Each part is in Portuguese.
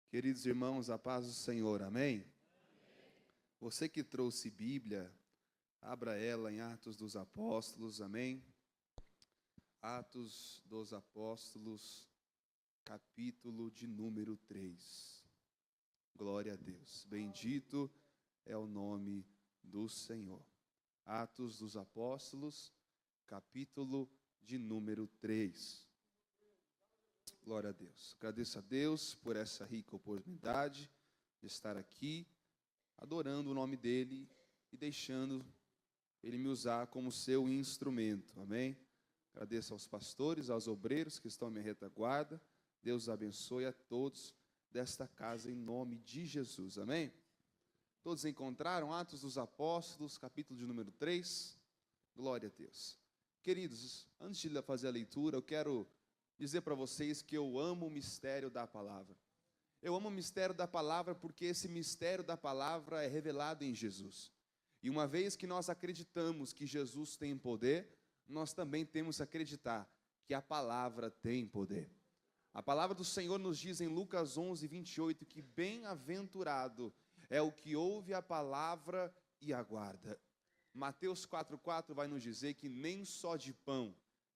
Queridos irmãos, a paz do Senhor, amém? Você que trouxe Bíblia, abra ela em Atos dos Apóstolos, amém? Atos dos Apóstolos, capítulo de número 3. Glória a Deus. Bendito é o nome do Senhor. Atos dos Apóstolos, capítulo de número 3. Glória a Deus. Agradeço a Deus por essa rica oportunidade de estar aqui, adorando o nome dEle e deixando Ele me usar como seu instrumento. Amém? Agradeço aos pastores, aos obreiros que estão à minha retaguarda. Deus abençoe a todos desta casa em nome de Jesus. Amém? Todos encontraram Atos dos Apóstolos, capítulo de número 3? Glória a Deus. Queridos, antes de fazer a leitura, eu quero dizer para vocês que eu amo o mistério da palavra. Eu amo o mistério da palavra porque esse mistério da palavra é revelado em Jesus. E uma vez que nós acreditamos que Jesus tem poder, nós também temos que acreditar que a palavra tem poder. A palavra do Senhor nos diz em Lucas 11, 28, que bem-aventurado é o que ouve a palavra e aguarda. Mateus 4,4 vai nos dizer que nem só de pão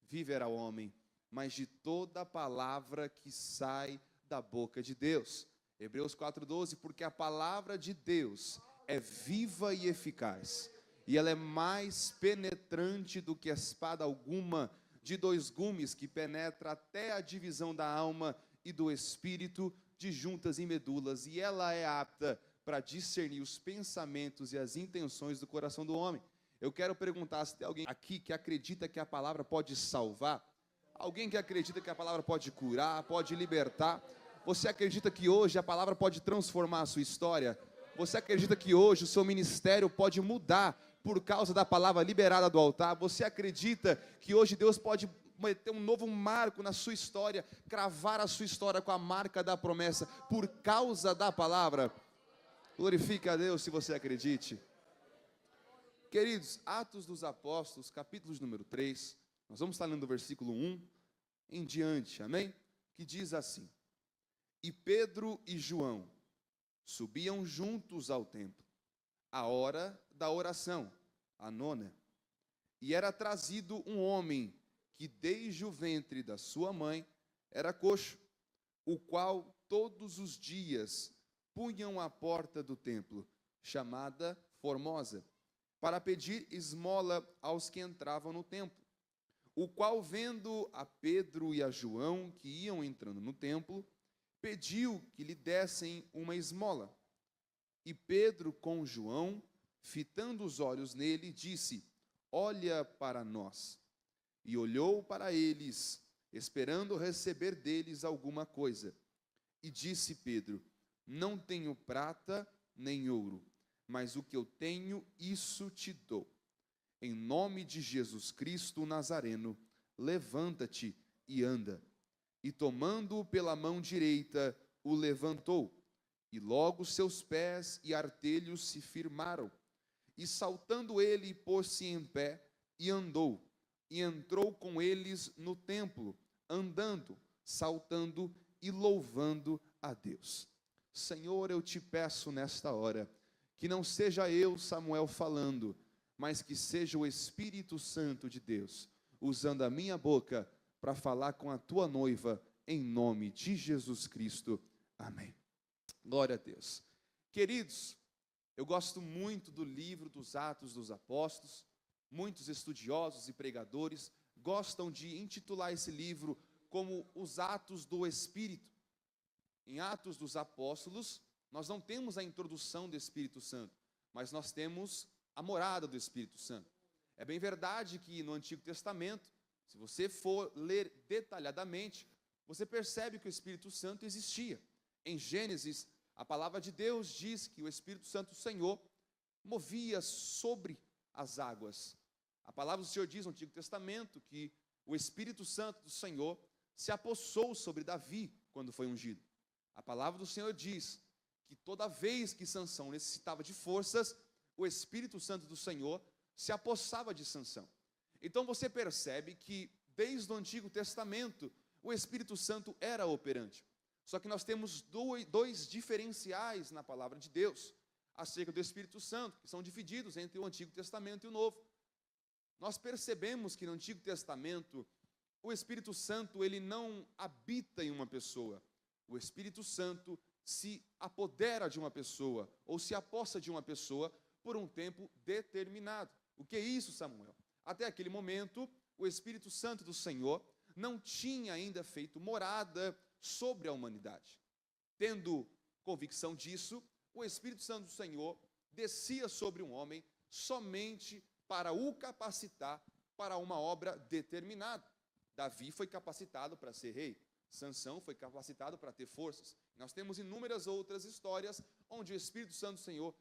viverá o homem, mas de toda a palavra que sai da boca de Deus. Hebreus 4,12, porque a palavra de Deus é viva e eficaz, e ela é mais penetrante do que espada alguma de dois gumes, que penetra até a divisão da alma e do espírito, de juntas e medulas, e ela é apta para discernir os pensamentos e as intenções do coração do homem. Eu quero perguntar se tem alguém aqui que acredita que a palavra pode salvar. Alguém que acredita que a palavra pode curar, pode libertar. Você acredita que hoje a palavra pode transformar a sua história? Você acredita que hoje o seu ministério pode mudar por causa da palavra liberada do altar? Você acredita que hoje Deus pode meter um novo marco na sua história, cravar a sua história com a marca da promessa por causa da palavra? Glorifique a Deus se você acredite. Queridos, Atos dos Apóstolos, capítulo de número 3, nós vamos estar lendo o versículo 1 em diante, amém? Que diz assim: E Pedro e João subiam juntos ao templo, à hora da oração, a nona, e era trazido um homem que desde o ventre da sua mãe era coxo, o qual todos os dias punham à porta do templo, chamada Formosa, para pedir esmola aos que entravam no templo. O qual, vendo a Pedro e a João, que iam entrando no templo, pediu que lhe dessem uma esmola. E Pedro, com João, fitando os olhos nele, disse: Olha para nós. E olhou para eles, esperando receber deles alguma coisa. E disse Pedro: Não tenho prata nem ouro, mas o que eu tenho, isso te dou. Em nome de Jesus Cristo Nazareno, levanta-te e anda. E tomando-o pela mão direita, o levantou. E logo seus pés e artelhos se firmaram. E saltando ele, pôs-se em pé e andou. E entrou com eles no templo, andando, saltando e louvando a Deus. Senhor, eu te peço nesta hora, que não seja eu, Samuel, falando, mas que seja o Espírito Santo de Deus, usando a minha boca para falar com a tua noiva, em nome de Jesus Cristo. Amém. Glória a Deus. Queridos, eu gosto muito do livro dos Atos dos Apóstolos. Muitos estudiosos e pregadores gostam de intitular esse livro como os Atos do Espírito. Em Atos dos Apóstolos, nós não temos a introdução do Espírito Santo, mas nós temos a morada do Espírito Santo. É bem verdade que no Antigo Testamento, se você for ler detalhadamente, você percebe que o Espírito Santo existia. Em Gênesis, a palavra de Deus diz que o Espírito Santo do Senhor movia sobre as águas. A palavra do Senhor diz no Antigo Testamento que o Espírito Santo do Senhor se apossou sobre Davi quando foi ungido. A palavra do Senhor diz que toda vez que Sansão necessitava de forças, o Espírito Santo do Senhor se apossava de Sansão. Então você percebe que desde o Antigo Testamento o Espírito Santo era operante. Só que nós temos dois diferenciais na palavra de Deus acerca do Espírito Santo, que são divididos entre o Antigo Testamento e o Novo. Nós percebemos que no Antigo Testamento, o Espírito Santo, ele não habita em uma pessoa. O Espírito Santo se apodera de uma pessoa, ou se aposta de uma pessoa por um tempo determinado. O que é isso, Samuel? Até aquele momento, o Espírito Santo do Senhor não tinha ainda feito morada sobre a humanidade. Tendo convicção disso, o Espírito Santo do Senhor descia sobre um homem somente para o capacitar para uma obra determinada. Davi foi capacitado para ser rei. Sansão foi capacitado para ter forças. Nós temos inúmeras outras histórias onde o Espírito Santo do Senhor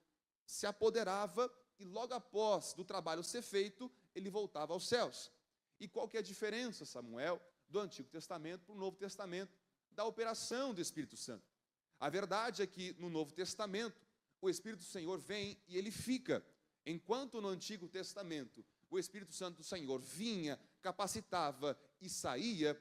se apoderava e logo após do trabalho ser feito, ele voltava aos céus. E qual que é a diferença, Samuel, do Antigo Testamento para o Novo Testamento, da operação do Espírito Santo? A verdade é que no Novo Testamento, o Espírito do Senhor vem e ele fica. Enquanto no Antigo Testamento, o Espírito Santo do Senhor vinha, capacitava e saía,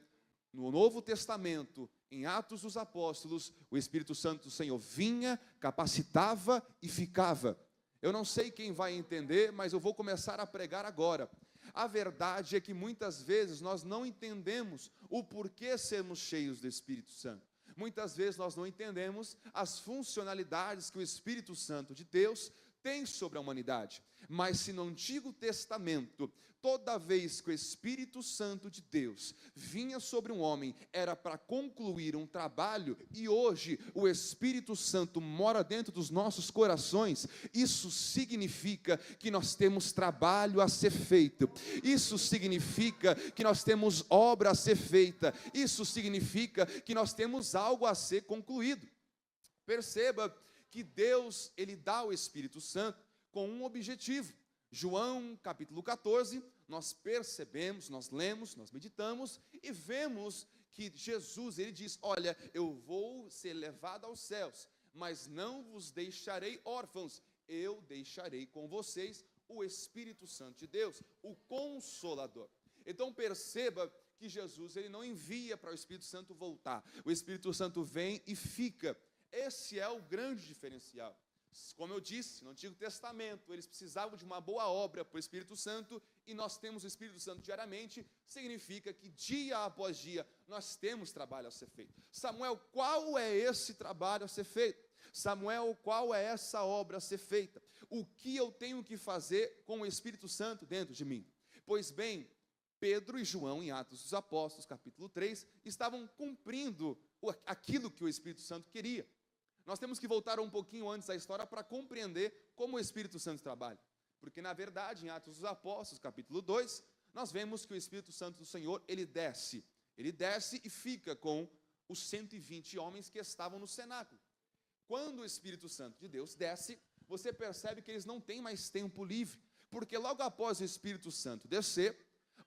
no Novo Testamento, em Atos dos Apóstolos, o Espírito Santo do Senhor vinha, capacitava e ficava. Eu não sei quem vai entender, mas eu vou começar a pregar agora. A verdade é que muitas vezes nós não entendemos o porquê sermos cheios do Espírito Santo. Muitas vezes nós não entendemos as funcionalidades que o Espírito Santo de Deus tem sobre a humanidade. Mas se no Antigo Testamento, toda vez que o Espírito Santo de Deus vinha sobre um homem, era para concluir um trabalho, e hoje o Espírito Santo mora dentro dos nossos corações, isso significa que nós temos trabalho a ser feito, isso significa que nós temos obra a ser feita, isso significa que nós temos algo a ser concluído. Perceba que Deus, ele dá o Espírito Santo com um objetivo. João capítulo 14, nós percebemos, nós lemos, nós meditamos e vemos que Jesus, ele diz: olha, eu vou ser levado aos céus, mas não vos deixarei órfãos, eu deixarei com vocês o Espírito Santo de Deus, o Consolador. Então perceba que Jesus, ele não envia para o Espírito Santo voltar, o Espírito Santo vem e fica. Esse é o grande diferencial. Como eu disse, no Antigo Testamento, eles precisavam de uma boa obra para o Espírito Santo, e nós temos o Espírito Santo diariamente, significa que dia após dia nós temos trabalho a ser feito. Samuel, qual é esse trabalho a ser feito? Samuel, qual é essa obra a ser feita? O que eu tenho que fazer com o Espírito Santo dentro de mim? Pois bem, Pedro e João, em Atos dos Apóstolos, capítulo 3, estavam cumprindo aquilo que o Espírito Santo queria. Nós temos que voltar um pouquinho antes da história para compreender como o Espírito Santo trabalha. Porque, na verdade, em Atos dos Apóstolos, capítulo 2, nós vemos que o Espírito Santo do Senhor, ele desce e fica com os 120 homens que estavam no cenáculo. Quando o Espírito Santo de Deus desce, você percebe que eles não têm mais tempo livre, porque logo após o Espírito Santo descer,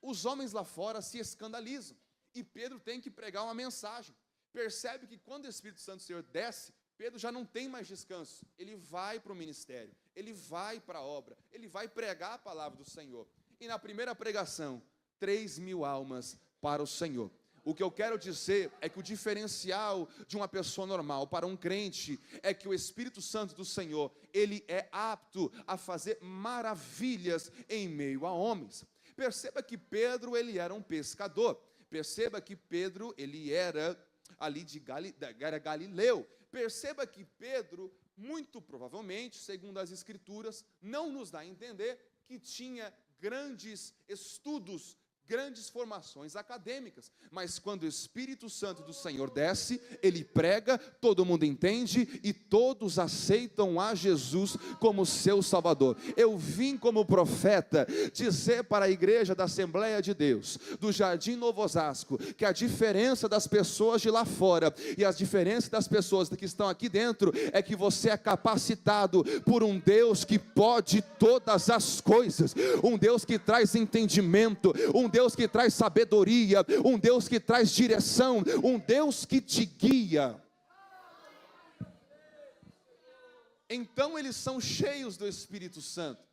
os homens lá fora se escandalizam, e Pedro tem que pregar uma mensagem. Percebe que quando o Espírito Santo do Senhor desce, Pedro já não tem mais descanso, ele vai para o ministério, ele vai para a obra, ele vai pregar a palavra do Senhor. E na primeira pregação, 3.000 almas para o Senhor. O que eu quero dizer é que o diferencial de uma pessoa normal para um crente é que o Espírito Santo do Senhor, ele é apto a fazer maravilhas em meio a homens. Perceba que Pedro, ele era um pescador. Perceba que Pedro, ele era ali de Galileu. Perceba que Pedro, muito provavelmente, segundo as Escrituras, não nos dá a entender que tinha grandes estudos, grandes formações acadêmicas, mas quando o Espírito Santo do Senhor desce, ele prega, todo mundo entende e todos aceitam a Jesus como seu Salvador. Eu vim como profeta dizer para a igreja da Assembleia de Deus, do Jardim Novo Osasco, que a diferença das pessoas de lá fora e as diferenças das pessoas que estão aqui dentro é que você é capacitado por um Deus que pode todas as coisas, um Deus que traz entendimento, um Deus que traz sabedoria, um Deus que traz direção, um Deus que te guia. Então eles são cheios do Espírito Santo,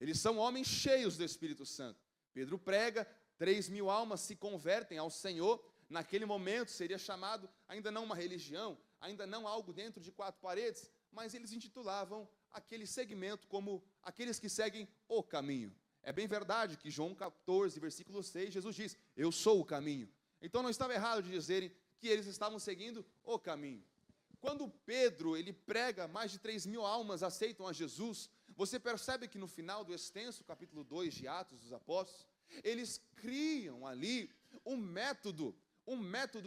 eles são homens cheios do Espírito Santo. Pedro prega, 3.000 almas se convertem ao Senhor. Naquele momento seria chamado ainda não uma religião, ainda não algo dentro de quatro paredes, mas eles intitulavam aquele segmento como aqueles que seguem o caminho. É bem verdade que João 14, versículo 6, Jesus diz: eu sou o caminho. Então não estava errado de dizerem que eles estavam seguindo o caminho. Quando Pedro, ele prega, mais de 3.000 almas aceitam a Jesus. Você percebe que no final do extenso capítulo 2 de Atos dos Apóstolos, eles criam ali um método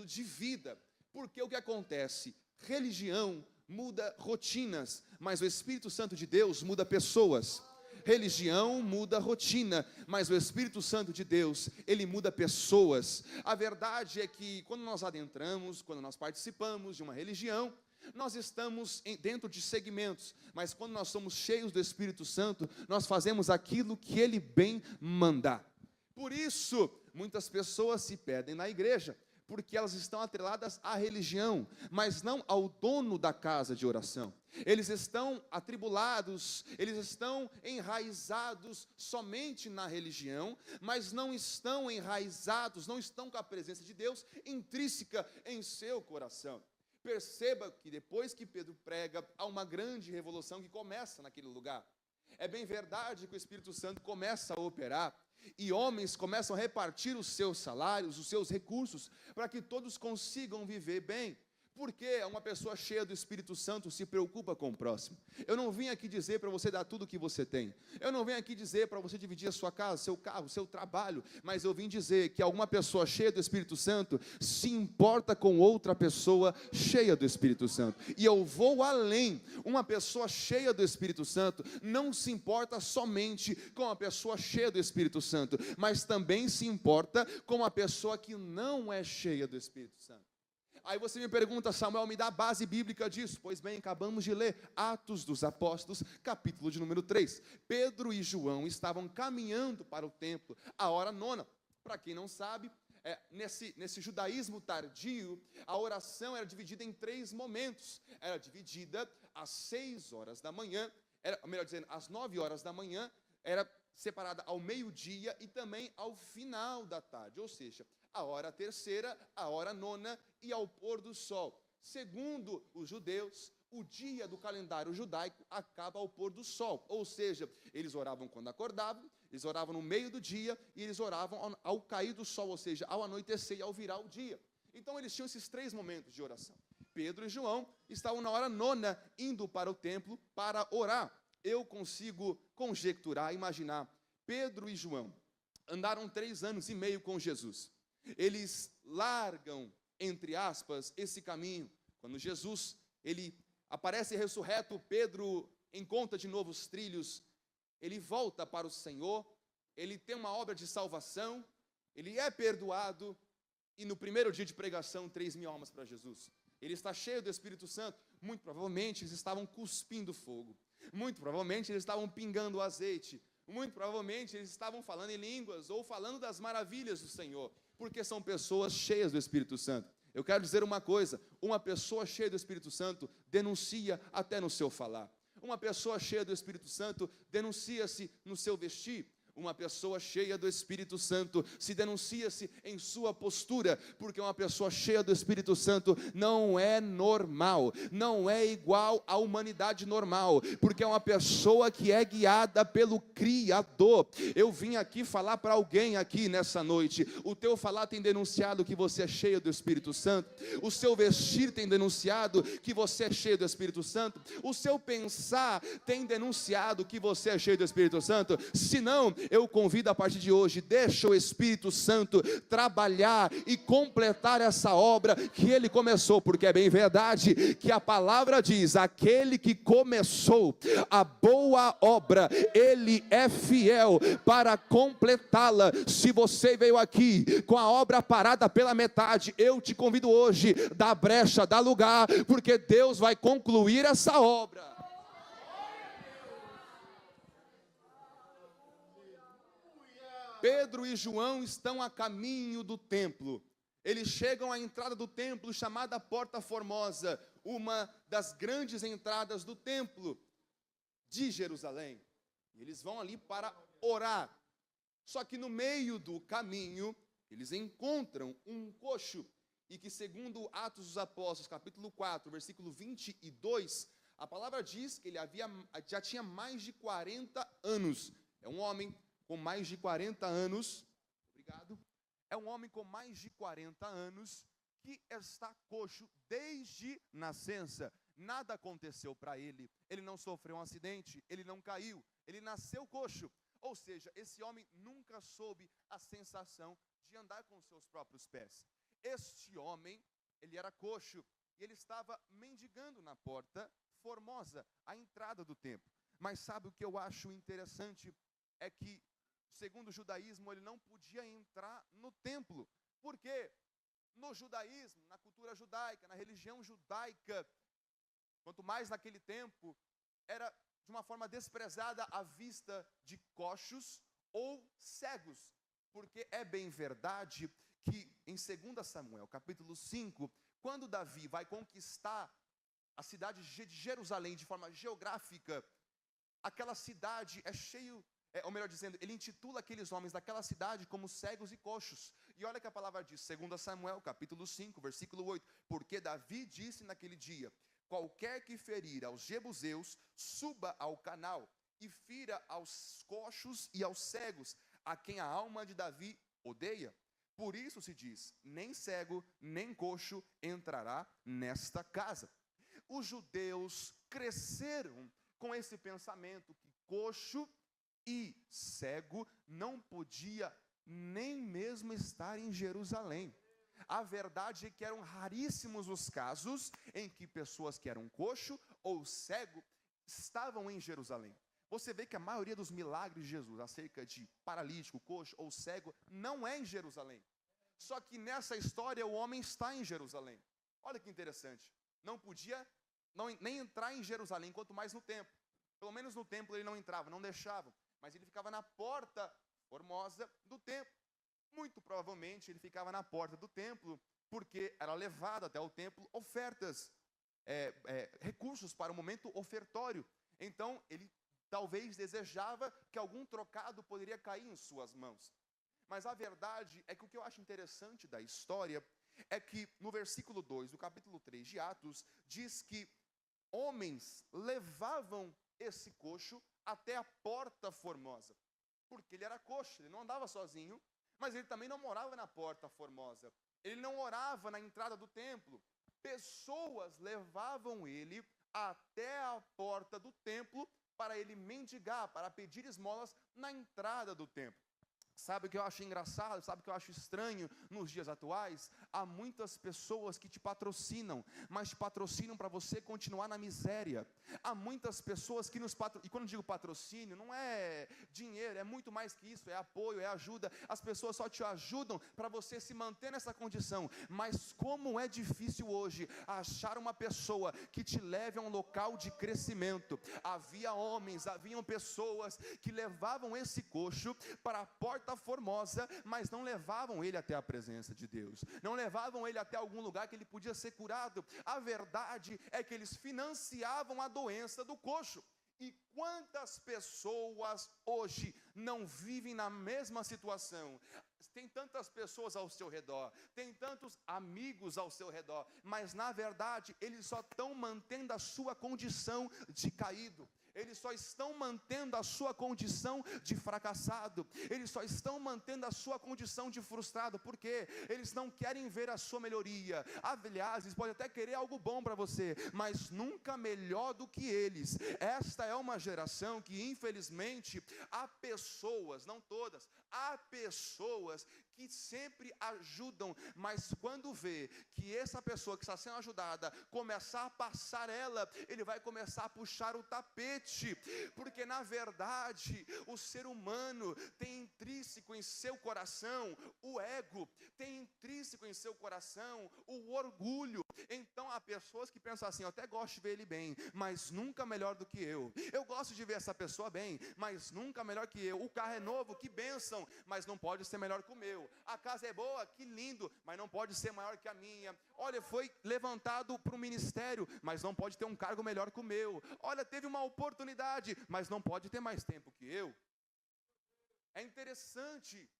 de vida. Porque o que acontece? Religião muda rotinas, mas o Espírito Santo de Deus muda pessoas. Religião muda rotina, mas o Espírito Santo de Deus, ele muda pessoas. A verdade é que quando nós adentramos, quando nós participamos de uma religião, nós estamos dentro de segmentos, mas quando nós somos cheios do Espírito Santo, nós fazemos aquilo que ele bem mandar. Por isso, muitas pessoas se perdem na igreja, porque elas estão atreladas à religião, mas não ao dono da casa de oração. Eles estão atribulados, eles estão enraizados somente na religião, mas não estão enraizados, não estão com a presença de Deus intrínseca em seu coração. Perceba que depois que Pedro prega, há uma grande revolução que começa naquele lugar. É bem verdade que o Espírito Santo começa a operar, e homens começam a repartir os seus salários, os seus recursos, para que todos consigam viver bem. Porque uma pessoa cheia do Espírito Santo se preocupa com o próximo. Eu não vim aqui dizer para você dar tudo o que você tem. Eu não vim aqui dizer para você dividir a sua casa, seu carro, seu trabalho. Mas eu vim dizer que alguma pessoa cheia do Espírito Santo se importa com outra pessoa cheia do Espírito Santo. E eu vou além. Uma pessoa cheia do Espírito Santo não se importa somente com a pessoa cheia do Espírito Santo, mas também se importa com a pessoa que não é cheia do Espírito Santo. Aí você me pergunta: Samuel, me dá a base bíblica disso. Pois bem, acabamos de ler Atos dos Apóstolos, capítulo de número 3. Pedro e João estavam caminhando para o templo, a hora nona. Para quem não sabe, nesse judaísmo tardio, a oração era dividida em 3 momentos. Era dividida às 6 horas da manhã, melhor dizendo, às 9 horas da manhã, era separada ao meio-dia e também ao final da tarde, ou seja, a hora terceira, a hora nona e ao pôr do sol. Segundo os judeus, o dia do calendário judaico acaba ao pôr do sol, ou seja, eles oravam quando acordavam, eles oravam no meio do dia e eles oravam ao cair do sol, ou seja, ao anoitecer e ao virar o dia. Então eles tinham esses 3 momentos de oração. Pedro e João estavam na hora nona indo para o templo para orar. Eu consigo conjecturar, imaginar, Pedro e João andaram 3 anos e meio com Jesus. Eles largam, entre aspas, esse caminho. Quando Jesus, ele aparece ressurreto, Pedro encontra de novo os trilhos, ele volta para o Senhor, ele tem uma obra de salvação, ele é perdoado, e no primeiro dia de pregação, 3.000 almas para Jesus. Ele está cheio do Espírito Santo. Muito provavelmente eles estavam cuspindo fogo, muito provavelmente eles estavam pingando azeite, muito provavelmente eles estavam falando em línguas, ou falando das maravilhas do Senhor, porque são pessoas cheias do Espírito Santo. Eu quero dizer uma coisa: uma pessoa cheia do Espírito Santo denuncia até no seu falar. Uma pessoa cheia do Espírito Santo denuncia-se no seu vestir. Uma pessoa cheia do Espírito Santo se denuncia-se em sua postura, porque uma pessoa cheia do Espírito Santo não é normal, não é igual à humanidade normal, porque é uma pessoa que é guiada pelo Criador. Eu vim aqui falar para alguém aqui nessa noite: o teu falar tem denunciado que você é cheio do Espírito Santo, o seu vestir tem denunciado que você é cheio do Espírito Santo, o seu pensar tem denunciado que você é cheio do Espírito Santo. Se não, eu convido a partir de hoje, deixa o Espírito Santo trabalhar e completar essa obra que ele começou, porque é bem verdade que a palavra diz: aquele que começou a boa obra, ele é fiel para completá-la. Se você veio aqui com a obra parada pela metade, eu te convido hoje, dá brecha, dá lugar, porque Deus vai concluir essa obra. Pedro e João estão a caminho do templo. Eles chegam à entrada do templo, chamada Porta Formosa, uma das grandes entradas do templo de Jerusalém. E eles vão ali para orar. Só que no meio do caminho, eles encontram um coxo. e que segundo Atos dos Apóstolos, capítulo 4, versículo 22, a palavra diz que ele já tinha mais de 40 anos. É um homem com mais de 40 anos, obrigado, é um homem com mais de 40 anos, que está coxo desde nascença. Nada aconteceu para ele, ele não sofreu um acidente, ele não caiu, ele nasceu coxo. Ou seja, esse homem nunca soube a sensação de andar com seus próprios pés. Este homem, ele era coxo, e ele estava mendigando na porta formosa, à entrada do templo. Mas sabe o que eu acho interessante? É que, segundo o judaísmo, ele não podia entrar no templo. Por quê? No judaísmo, na cultura judaica, na religião judaica, quanto mais naquele tempo, era de uma forma desprezada a vista de coxos ou cegos. Porque é bem verdade que em 2 Samuel, capítulo 5, quando Davi vai conquistar a cidade de Jerusalém de forma geográfica, aquela cidade é cheio, ou melhor dizendo, ele intitula aqueles homens daquela cidade como cegos e coxos. E olha que a palavra diz, 2 Samuel, capítulo 5, versículo 8, porque Davi disse naquele dia, qualquer que ferir aos jebuseus, suba ao canal e fira aos coxos e aos cegos, a quem a alma de Davi odeia. Por isso se diz, nem cego, nem coxo entrará nesta casa. Os judeus cresceram com esse pensamento que coxo e cego não podia nem mesmo estar em Jerusalém. A verdade é que eram raríssimos os casos em que pessoas que eram coxo ou cego estavam em Jerusalém. Você vê que a maioria dos milagres de Jesus acerca de paralítico, coxo ou cego não é em Jerusalém. Só que nessa história o homem está em Jerusalém. Olha que interessante. Não podia nem entrar em Jerusalém, quanto mais no templo. Pelo menos no templo ele não entrava, não deixava. Mas ele ficava na porta formosa do templo. Muito provavelmente ele ficava na porta do templo, porque era levado até o templo ofertas, recursos para o momento ofertório. Então ele talvez desejava que algum trocado poderia cair em suas mãos. Mas a verdade é que o que eu acho interessante da história é que no versículo 2 do capítulo 3 de Atos, diz que homens levavam esse coxo até a porta formosa, porque ele era coxo, ele não andava sozinho, mas ele também não morava na porta formosa, ele não orava na entrada do templo. Pessoas levavam ele até a porta do templo para ele mendigar, para pedir esmolas na entrada do templo. Sabe o que eu acho engraçado? Sabe o que eu acho estranho nos dias atuais? Há muitas pessoas que te patrocinam, mas te patrocinam para você continuar na miséria. Há muitas pessoas que nos patrocinam, e quando eu digo patrocínio, não é dinheiro, é muito mais que isso, é apoio, é ajuda. As pessoas só te ajudam para você se manter nessa condição. Mas como é difícil hoje achar uma pessoa que te leve a um local de crescimento. Haviam pessoas que levavam esse coxo para a porta formosa, mas não levavam ele até a presença de Deus, não levavam ele até algum lugar que ele podia ser curado. A verdade é que eles financiavam a doença do coxo. E quantas pessoas hoje não vivem na mesma situação? Tem tantas pessoas ao seu redor, tem tantos amigos ao seu redor, mas na verdade eles só estão mantendo a sua condição de caído. Eles só estão mantendo a sua condição de fracassado. Eles só estão mantendo a sua condição de frustrado. Por quê? Eles não querem ver a sua melhoria. Aliás, eles podem até querer algo bom para você, mas nunca melhor do que eles. Esta é uma geração que, infelizmente, há pessoas, não todas, há pessoas que sempre ajudam, mas quando vê que essa pessoa que está sendo ajudada começar a passar ela, ele vai começar a puxar o tapete, porque na verdade o ser humano tem intrínseco em seu coração o ego, tem intrínseco em seu coração o orgulho. Então há pessoas que pensam assim: eu até gosto de ver ele bem, mas nunca melhor do que eu gosto de ver essa pessoa bem, mas nunca melhor que eu. O carro é novo, que bênção, mas não pode ser melhor que o meu. A casa é boa, que lindo, mas não pode ser maior que a minha. Olha, foi levantado para o ministério, mas não pode ter um cargo melhor que o meu. Olha, teve uma oportunidade, mas não pode ter mais tempo que eu. É interessante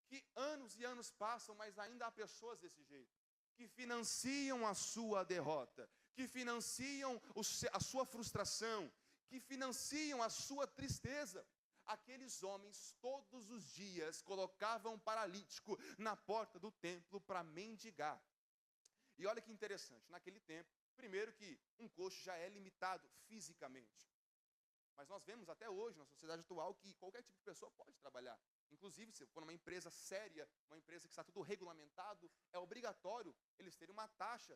que anos e anos passam, mas ainda há pessoas desse jeito, que financiam a sua derrota, que financiam a sua frustração, que financiam a sua tristeza. Aqueles homens todos os dias colocavam um paralítico na porta do templo para mendigar. E olha que interessante, naquele tempo, primeiro que um coxo já é limitado fisicamente. Mas nós vemos até hoje, na sociedade atual, que qualquer tipo de pessoa pode trabalhar. Inclusive, se for uma empresa séria, uma empresa que está tudo regulamentado, é obrigatório eles terem uma taxa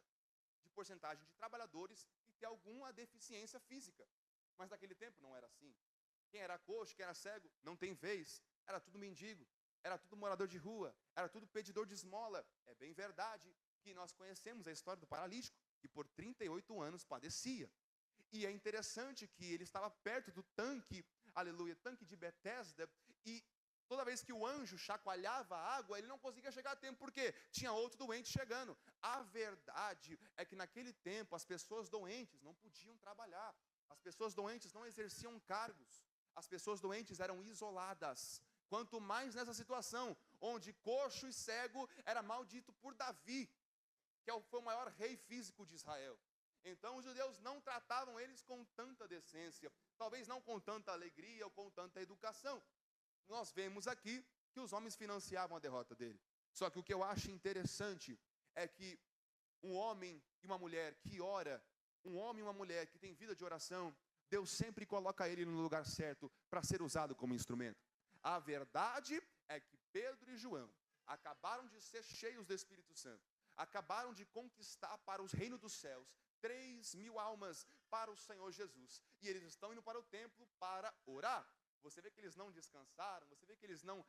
de porcentagem de trabalhadores que tem alguma deficiência física. Mas naquele tempo não era assim. Quem era coxo, quem era cego, não tem vez. Era tudo mendigo, era tudo morador de rua, era tudo pedidor de esmola. É bem verdade que nós conhecemos a história do paralítico, que por 38 anos padecia. E é interessante que ele estava perto do tanque, aleluia, tanque de Betesda, e toda vez que o anjo chacoalhava a água, ele não conseguia chegar a tempo, porque tinha outro doente chegando. A verdade é que naquele tempo as pessoas doentes não podiam trabalhar, as pessoas doentes não exerciam cargos, as pessoas doentes eram isoladas. Quanto mais nessa situação, onde coxo e cego era maldito por Davi, que foi o maior rei físico de Israel. Então os judeus não tratavam eles com tanta decência, talvez não com tanta alegria ou com tanta educação. Nós vemos aqui que os homens financiavam a derrota dele. Só que o que eu acho interessante é que um homem e uma mulher que ora, um homem e uma mulher que tem vida de oração, Deus sempre coloca ele no lugar certo para ser usado como instrumento. A verdade é que Pedro e João acabaram de ser cheios do Espírito Santo, acabaram de conquistar para os reinos dos céus 3.000 almas para o Senhor Jesus. E eles estão indo para o templo para orar. Você vê que eles não descansaram, você vê que eles não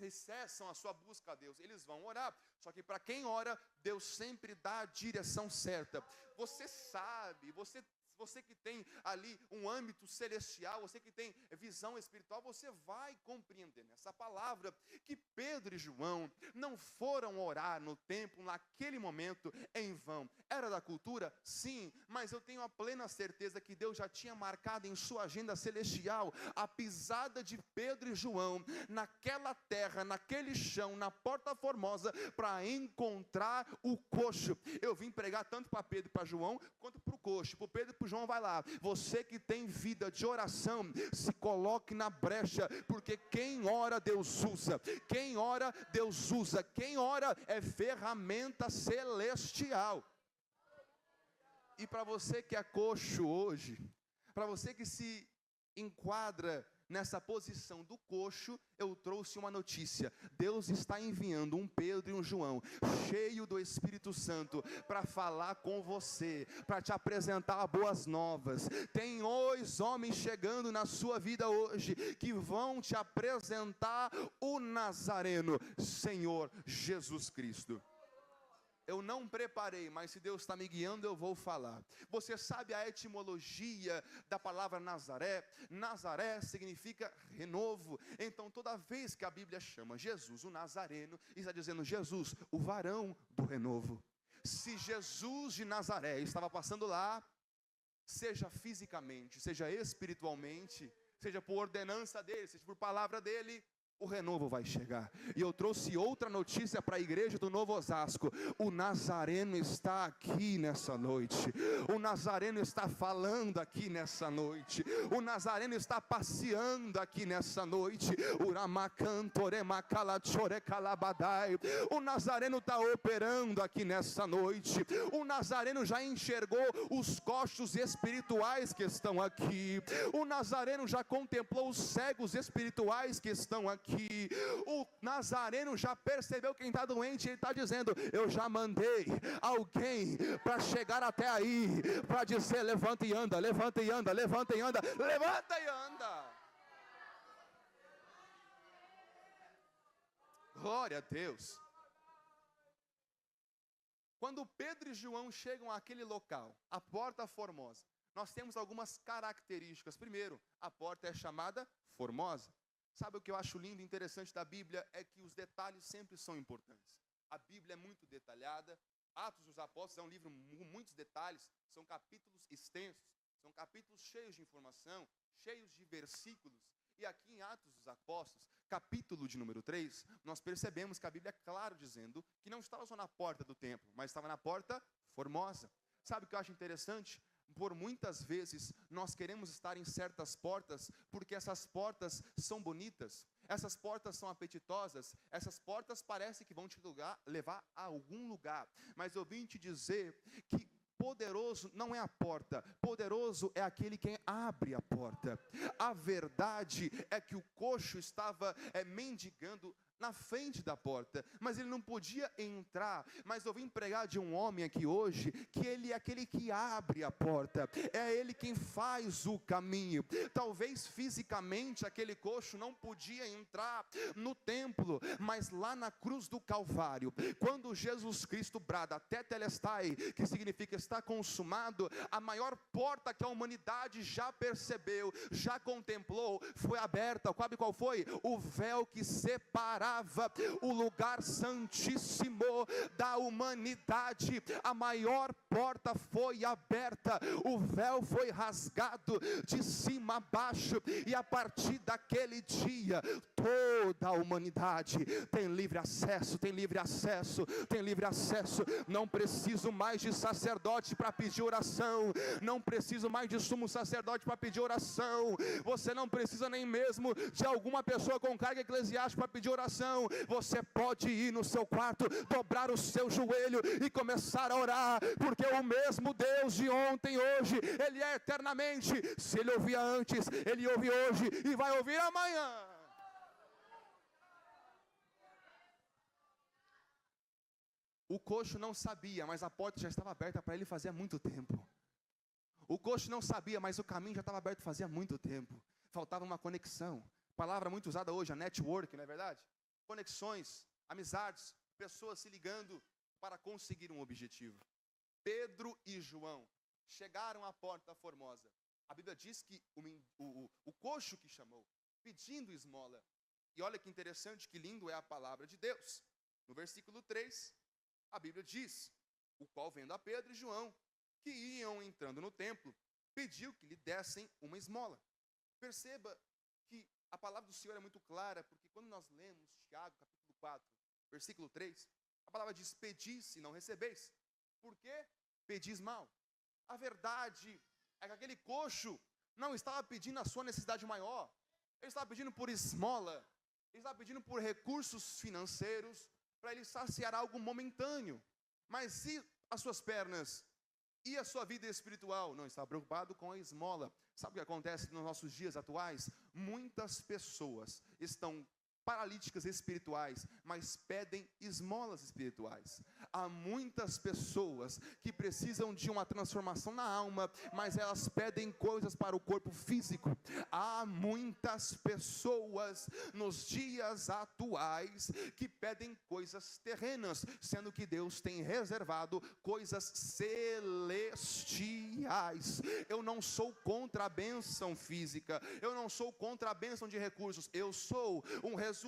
cessam a sua busca a Deus. Eles vão orar. Só que para quem ora, Deus sempre dá a direção certa. Você sabe, você que tem ali um âmbito celestial, você que tem visão espiritual, você vai compreender nessa palavra que Pedro e João não foram orar no templo naquele momento em vão. Era da cultura? Sim, mas eu tenho a plena certeza que Deus já tinha marcado em sua agenda celestial a pisada de Pedro e João naquela terra, naquele chão, na Porta Formosa, para encontrar o coxo. Eu vim pregar tanto para Pedro e para João, quanto para o coxo. Para Pedro e para João, vai lá. Você que tem vida de oração, se coloque na brecha, porque quem ora, Deus usa. Quem ora, Deus usa. Quem ora é ferramenta celestial. E para você que é coxo hoje, para você que se enquadra nessa posição do coxo, eu trouxe uma notícia. Deus está enviando um Pedro e um João, cheio do Espírito Santo, para falar com você, para te apresentar boas novas. Tem 2 homens chegando na sua vida hoje, que vão te apresentar o Nazareno, Senhor Jesus Cristo. Eu não preparei, mas se Deus está me guiando, eu vou falar. Você sabe a etimologia da palavra Nazaré? Nazaré significa renovo. Então, toda vez que a Bíblia chama Jesus, o Nazareno, está dizendo Jesus, o varão do renovo. Se Jesus de Nazaré estava passando lá, seja fisicamente, seja espiritualmente, seja por ordenança dele, seja por palavra dele, o renovo vai chegar. E eu trouxe outra notícia para a igreja do Novo Osasco. O Nazareno está aqui nessa noite. O Nazareno está falando aqui nessa noite. O Nazareno está passeando aqui nessa noite. O Nazareno está operando aqui nessa noite. O Nazareno já enxergou os coxos espirituais que estão aqui. O Nazareno já contemplou os cegos espirituais que estão aqui. O Nazareno já percebeu quem está doente. Ele está dizendo, eu já mandei alguém para chegar até aí, para dizer, levanta e anda, levanta e anda, levanta e anda, levanta e anda. Glória a Deus. Quando Pedro e João chegam àquele local, a Porta Formosa, nós temos algumas características. Primeiro, a porta é chamada Formosa. Sabe o que eu acho lindo e interessante da Bíblia? É que os detalhes sempre são importantes. A Bíblia é muito detalhada. Atos dos Apóstolos é um livro com muitos detalhes. São capítulos extensos. São capítulos cheios de informação, cheios de versículos. E aqui em Atos dos Apóstolos, capítulo de número 3, nós percebemos que a Bíblia é claro dizendo que não estava só na porta do templo, mas estava na porta formosa. Sabe o que eu acho interessante? Por muitas vezes nós queremos estar em certas portas porque essas portas são bonitas, essas portas são apetitosas, essas portas parecem que vão te levar a algum lugar, mas eu vim te dizer que poderoso não é a porta, poderoso é aquele quem abre a porta. A verdade é que o coxo estava mendigando na frente da porta, mas ele não podia entrar. Mas eu vim pregar de um homem aqui hoje, que ele é aquele que abre a porta, é ele quem faz o caminho. Talvez fisicamente aquele coxo não podia entrar no templo, mas lá na cruz do Calvário, quando Jesus Cristo brada tetelestai, que significa está consumado, a maior porta que a humanidade já percebeu, já contemplou, foi aberta. Sabe qual foi? O véu que separava o lugar santíssimo da humanidade. A maior porta foi aberta, o véu foi rasgado de cima a baixo, e a partir daquele dia toda a humanidade tem livre acesso, tem livre acesso, tem livre acesso. Não preciso mais de sacerdote para pedir oração, não preciso mais de sumo sacerdote para pedir oração, você não precisa nem mesmo de alguma pessoa com carga eclesiástica para pedir oração. Você pode ir no seu quarto, dobrar o seu joelho e começar a orar, porque o mesmo Deus de ontem, hoje, Ele é eternamente. Se Ele ouvia antes, Ele ouve hoje e vai ouvir amanhã. O coxo não sabia, mas a porta já estava aberta para ele fazia muito tempo. O coxo não sabia, mas o caminho já estava aberto fazia muito tempo. Faltava uma conexão. Palavra muito usada hoje, a network, não é verdade? Conexões, amizades, pessoas se ligando para conseguir um objetivo. Pedro e João chegaram à porta formosa. A Bíblia diz que o coxo que chamou, pedindo esmola. E olha que interessante, que lindo é a palavra de Deus. No versículo 3, a Bíblia diz: o qual, vendo a Pedro e João, que iam entrando no templo, pediu que lhe dessem uma esmola. Perceba que a palavra do Senhor é muito clara, porque quando nós lemos Tiago, capítulo 4, versículo 3, a palavra diz: pedis e não recebeis. Por quê? Pedis mal. A verdade é que aquele coxo não estava pedindo a sua necessidade maior, ele estava pedindo por esmola, ele estava pedindo por recursos financeiros, para ele saciar algo momentâneo. Mas e as suas pernas? E a sua vida espiritual? Não estava preocupado com a esmola. Sabe o que acontece nos nossos dias atuais? Muitas pessoas estão paralíticas espirituais, mas pedem esmolas espirituais. Há muitas pessoas que precisam de uma transformação na alma, mas elas pedem coisas para o corpo físico. Há muitas pessoas nos dias atuais que pedem coisas terrenas, sendo que Deus tem reservado coisas celestiais. Eu não sou contra a bênção física, eu não sou contra a bênção de recursos, eu sou um resultado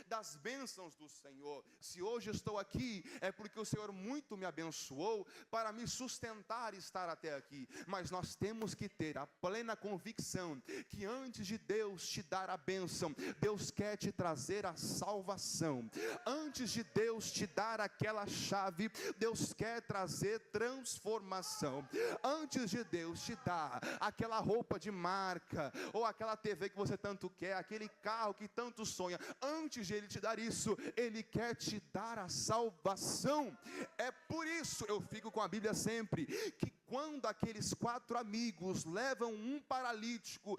das bênçãos do Senhor. Se hoje estou aqui, é porque o Senhor muito me abençoou para me sustentar e estar até aqui. Mas nós temos que ter a plena convicção que antes de Deus te dar a bênção, Deus quer te trazer a salvação. Antes de Deus te dar aquela chave, Deus quer trazer transformação. Antes de Deus te dar aquela roupa de marca, ou aquela TV que você tanto quer, aquele carro que tanto sonha, antes de Ele te dar isso, Ele quer te dar a salvação. É por isso eu fico com a Bíblia sempre, que quando aqueles 4 amigos levam um paralítico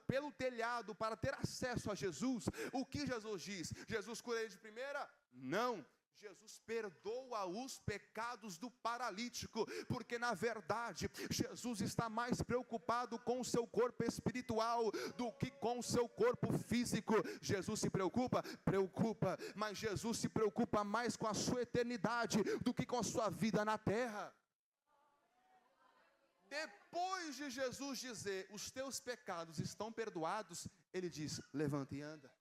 pelo telhado para ter acesso a Jesus, o que Jesus diz? Jesus cura ele de primeira? Não. Jesus perdoa os pecados do paralítico, porque na verdade Jesus está mais preocupado com o seu corpo espiritual do que com o seu corpo físico. Jesus se preocupa? Preocupa, mas Jesus se preocupa mais com a sua eternidade do que com a sua vida na terra. Depois de Jesus dizer: os teus pecados estão perdoados, Ele diz: levanta e anda.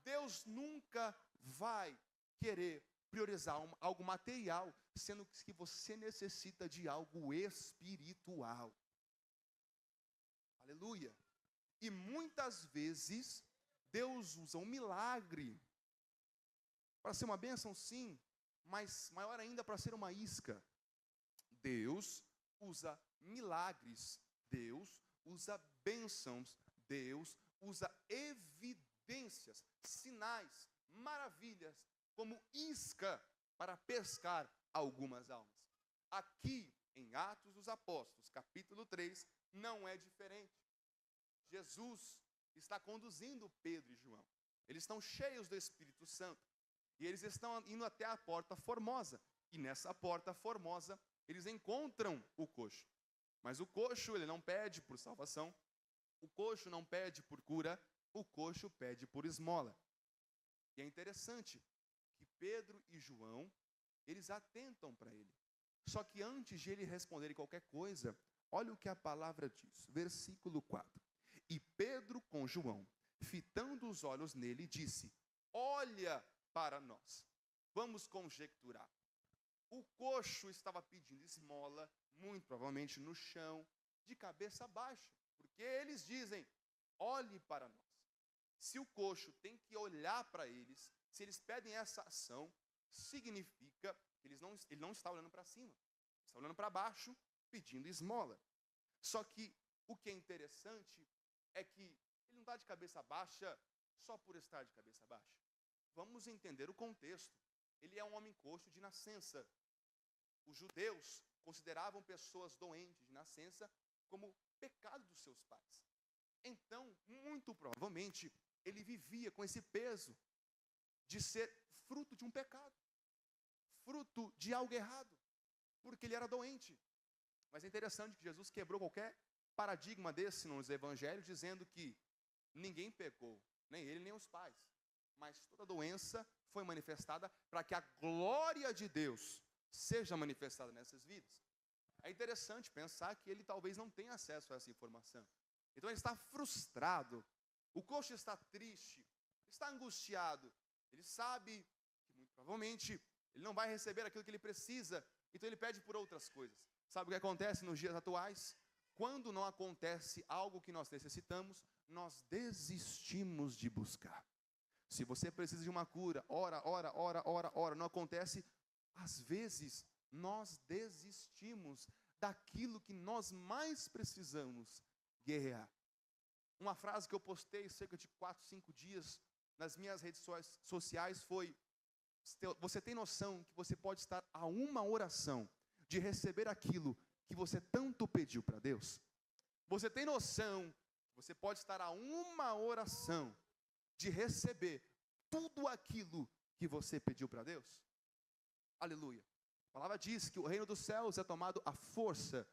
Deus nunca vai querer priorizar algo material, sendo que você necessita de algo espiritual. Aleluia. E muitas vezes Deus usa um milagre para ser uma bênção, sim, mas maior ainda para ser uma isca. Deus usa milagres, Deus usa bênçãos, Deus usa evidências, sinais, maravilhas, como isca para pescar algumas almas. Aqui em Atos dos Apóstolos, capítulo 3, não é diferente. Jesus está conduzindo Pedro e João. Eles estão cheios do Espírito Santo. E eles estão indo até a porta formosa. E nessa porta formosa, eles encontram o coxo. Mas o coxo, ele não pede por salvação. O coxo não pede por cura. O coxo pede por esmola. E é interessante que Pedro e João, eles atentam para ele. Só que antes de ele responderem qualquer coisa, olha o que a palavra diz. Versículo 4. E Pedro com João, fitando os olhos nele, disse: olha para nós. Vamos conjecturar. O coxo estava pedindo esmola, muito provavelmente no chão, de cabeça baixa. Porque eles dizem: olhe para nós. Se o coxo tem que olhar para eles, se eles pedem essa ação, significa que ele não está olhando para cima. Está olhando para baixo, pedindo esmola. Só que o que é interessante é que ele não está de cabeça baixa só por estar de cabeça baixa. Vamos entender o contexto. Ele é um homem coxo de nascença. Os judeus consideravam pessoas doentes de nascença como pecado dos seus pais. Então, muito provavelmente, ele vivia com esse peso de ser fruto de um pecado, fruto de algo errado, porque ele era doente. Mas é interessante que Jesus quebrou qualquer paradigma desse nos evangelhos, dizendo que ninguém pecou, nem ele nem os pais, mas toda doença foi manifestada para que a glória de Deus seja manifestada nessas vidas. É interessante pensar que ele talvez não tenha acesso a essa informação. Então ele está frustrado, o coxo está triste, está angustiado. Ele sabe que muito provavelmente ele não vai receber aquilo que ele precisa, então ele pede por outras coisas. Sabe o que acontece nos dias atuais? Quando não acontece algo que nós necessitamos, nós desistimos de buscar. Se você precisa de uma cura, ora, não acontece, às vezes nós desistimos daquilo que nós mais precisamos guerrear. Uma frase que eu postei cerca de 4, 5 dias nas minhas redes sociais foi: você tem noção que você pode estar a uma oração de receber aquilo que você tanto pediu para Deus? Você tem noção que você pode estar a uma oração de receber tudo aquilo que você pediu para Deus? Aleluia. A palavra diz que o reino dos céus é tomado à força.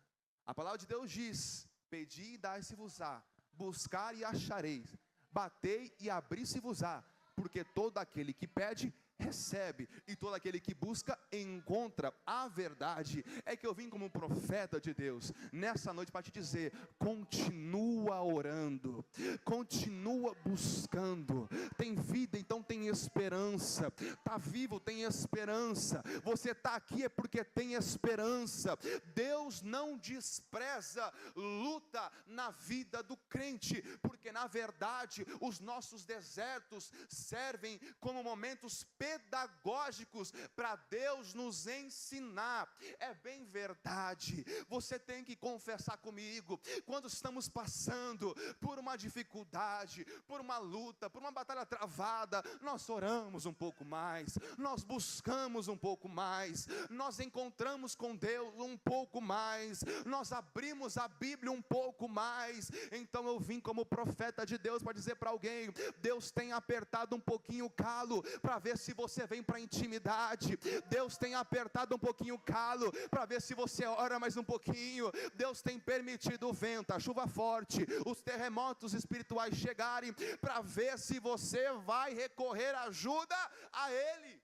A palavra de Deus diz: pedi e dai-se-vos-á, buscar e achareis, batei e abri-se-vos-á, porque todo aquele que pede, recebe, e todo aquele que busca, encontra. A verdade é que eu vim como um profeta de Deus nessa noite para te dizer: continua orando, continua buscando. Tem vida, então tem esperança. Está vivo, tem esperança. Você está aqui é porque tem esperança. Deus não despreza luta na vida do crente, porque na verdade os nossos desertos servem como momentos pedagógicos para Deus nos ensinar. É bem verdade. Você tem que confessar comigo, quando estamos passando por uma dificuldade, por uma luta, por uma batalha travada, nós oramos um pouco mais, nós buscamos um pouco mais, nós encontramos com Deus um pouco mais, nós abrimos a Bíblia um pouco mais. Então eu vim como profeta de Deus para dizer para alguém: Deus tem apertado um pouquinho o calo para ver se você vem para a intimidade. Deus tem apertado um pouquinho o calo para ver se você ora mais um pouquinho. Deus tem permitido o vento, a chuva forte, os terremotos espirituais chegarem para ver se você vai recorrer ajuda a Ele.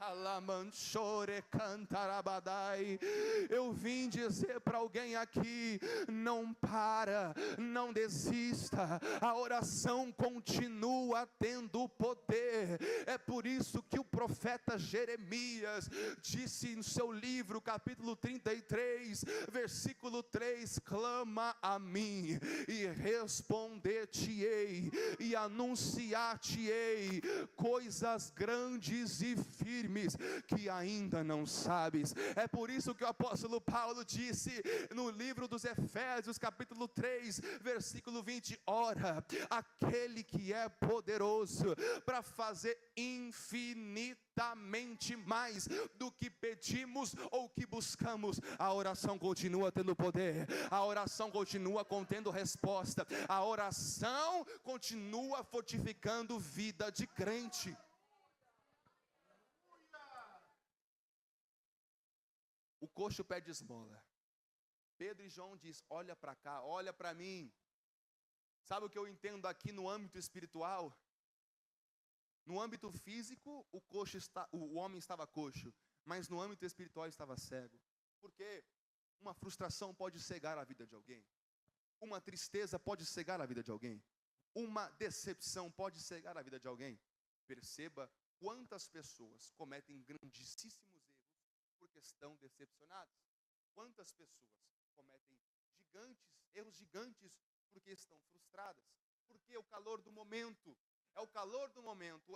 Alamanchore cantarabadai. Eu vim dizer para alguém aqui: não para, não desista, a oração continua tendo poder. É por isso que o profeta Jeremias disse em seu livro, capítulo 33, versículo 3: clama a mim e responder-te-ei e anunciar-te-ei coisas grandes e firmes que ainda não sabes. É por isso que o apóstolo Paulo disse no livro dos Efésios, capítulo 3, versículo 20: ora, aquele que é poderoso para fazer infinitamente mais do que pedimos ou que buscamos. A oração continua tendo poder, a oração continua contendo resposta, a oração continua fortificando vida de crente. O coxo pede esmola. Pedro e João diz: olha para cá, olha para mim. Sabe o que eu entendo aqui no âmbito espiritual? No âmbito físico, o homem estava coxo, mas no âmbito espiritual ele estava cego. Porque uma frustração pode cegar a vida de alguém. Uma tristeza pode cegar a vida de alguém. Uma decepção pode cegar a vida de alguém. Perceba quantas pessoas cometem grandíssimos porque estão decepcionados. Quantas pessoas cometem erros gigantes porque estão frustradas? Porque o calor do momento,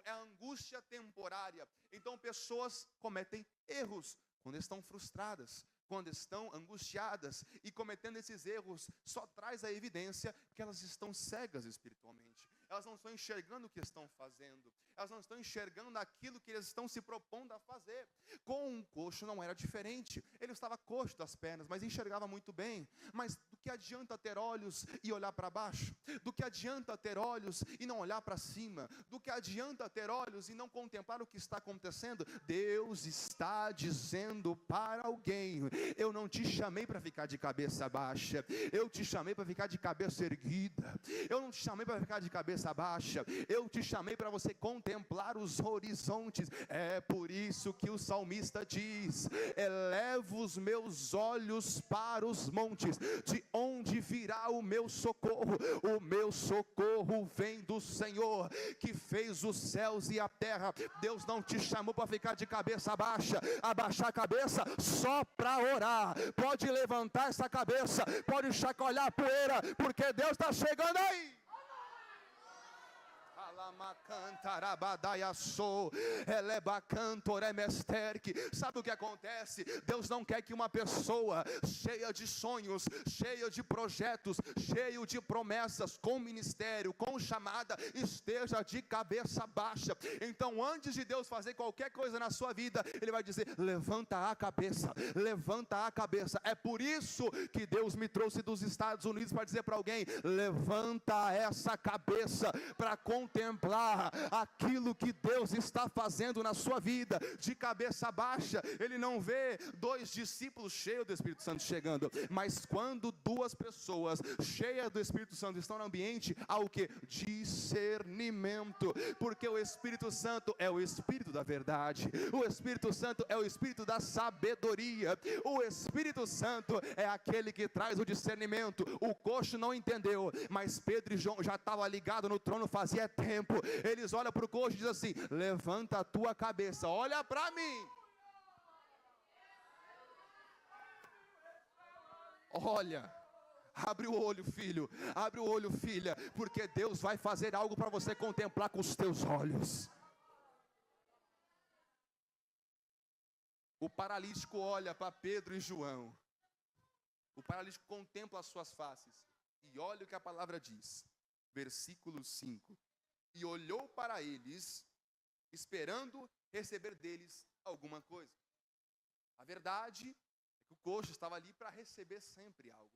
é a angústia temporária. Então pessoas cometem erros quando estão frustradas, quando estão angustiadas, e cometendo esses erros só traz a evidência que elas estão cegas espiritualmente. Elas não estão enxergando o que estão fazendo, elas não estão enxergando aquilo que eles estão se propondo a fazer. Com um coxo não era diferente. Ele estava coxo das pernas, mas enxergava muito bem. Mas do que adianta ter olhos e olhar para baixo? Do que adianta ter olhos e não olhar para cima? Do que adianta ter olhos e não contemplar o que está acontecendo? Deus está dizendo para alguém: eu não te chamei para ficar de cabeça baixa, eu te chamei para ficar de cabeça erguida. Eu não te chamei para ficar de cabeça baixa, eu te chamei para você contemplar os horizontes. É por isso que o salmista diz: elevo os meus olhos para os montes, de onde virá o meu socorro? O meu socorro vem do Senhor, que fez os céus e a terra. Deus não te chamou para ficar de cabeça baixa, abaixar a cabeça só para orar. Pode levantar essa cabeça, pode chacoalhar a poeira, porque Deus está chegando aí. Sabe o que acontece? Deus não quer que uma pessoa cheia de sonhos, cheia de projetos, cheio de promessas, com ministério, com chamada, esteja de cabeça baixa. Então, antes de Deus fazer qualquer coisa na sua vida, Ele vai dizer: levanta a cabeça, levanta a cabeça. É por isso que Deus me trouxe dos Estados Unidos para dizer para alguém: levanta essa cabeça para contemplar aquilo que Deus está fazendo na sua vida. De cabeça baixa, Ele não vê dois discípulos cheios do Espírito Santo chegando, mas quando duas pessoas cheias do Espírito Santo estão no ambiente, há o que? Discernimento, porque o Espírito Santo é o Espírito da verdade, o Espírito Santo é o Espírito da sabedoria, o Espírito Santo é aquele que traz o discernimento. O coxo não entendeu, mas Pedro e João já estavam ligados no trono fazia tempo. Eles olham para o coxo e dizem assim: levanta a tua cabeça, olha para mim. Olha, abre o olho, filho, abre o olho, filha, porque Deus vai fazer algo para você contemplar com os teus olhos. O paralítico olha para Pedro e João. O paralítico contempla as suas faces e olha o que a palavra diz. Versículo 5: e olhou para eles, esperando receber deles alguma coisa. A verdade é que o coxo estava ali para receber sempre algo,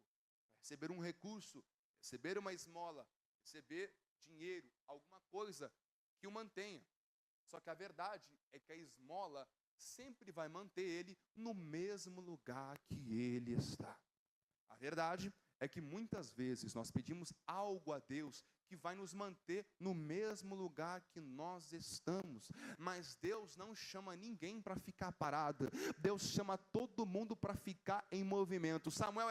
para receber um recurso, receber uma esmola, receber dinheiro, alguma coisa que o mantenha. Só que a verdade é que a esmola sempre vai manter ele no mesmo lugar que ele está. A verdade é que muitas vezes nós pedimos algo a Deus que vai nos manter no mesmo lugar que nós estamos. Mas Deus não chama ninguém para ficar parado. Deus chama todo mundo para ficar em movimento. Samuel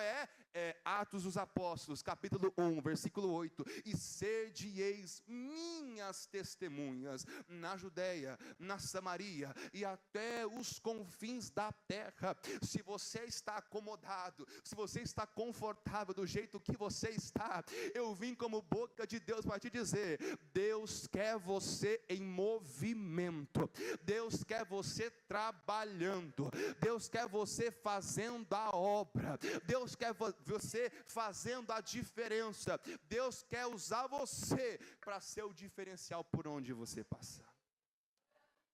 Atos dos Apóstolos, capítulo 1, versículo 8. E sede-eis minhas testemunhas na Judeia, na Samaria e até os confins da terra. Se você está acomodado, se você está confortável do jeito que você está, eu vim como boca de Deus para te dizer: Deus quer você em movimento, Deus quer você trabalhando, Deus quer você fazendo a obra, Deus quer você fazendo a diferença, Deus quer usar você para ser o diferencial por onde você passar.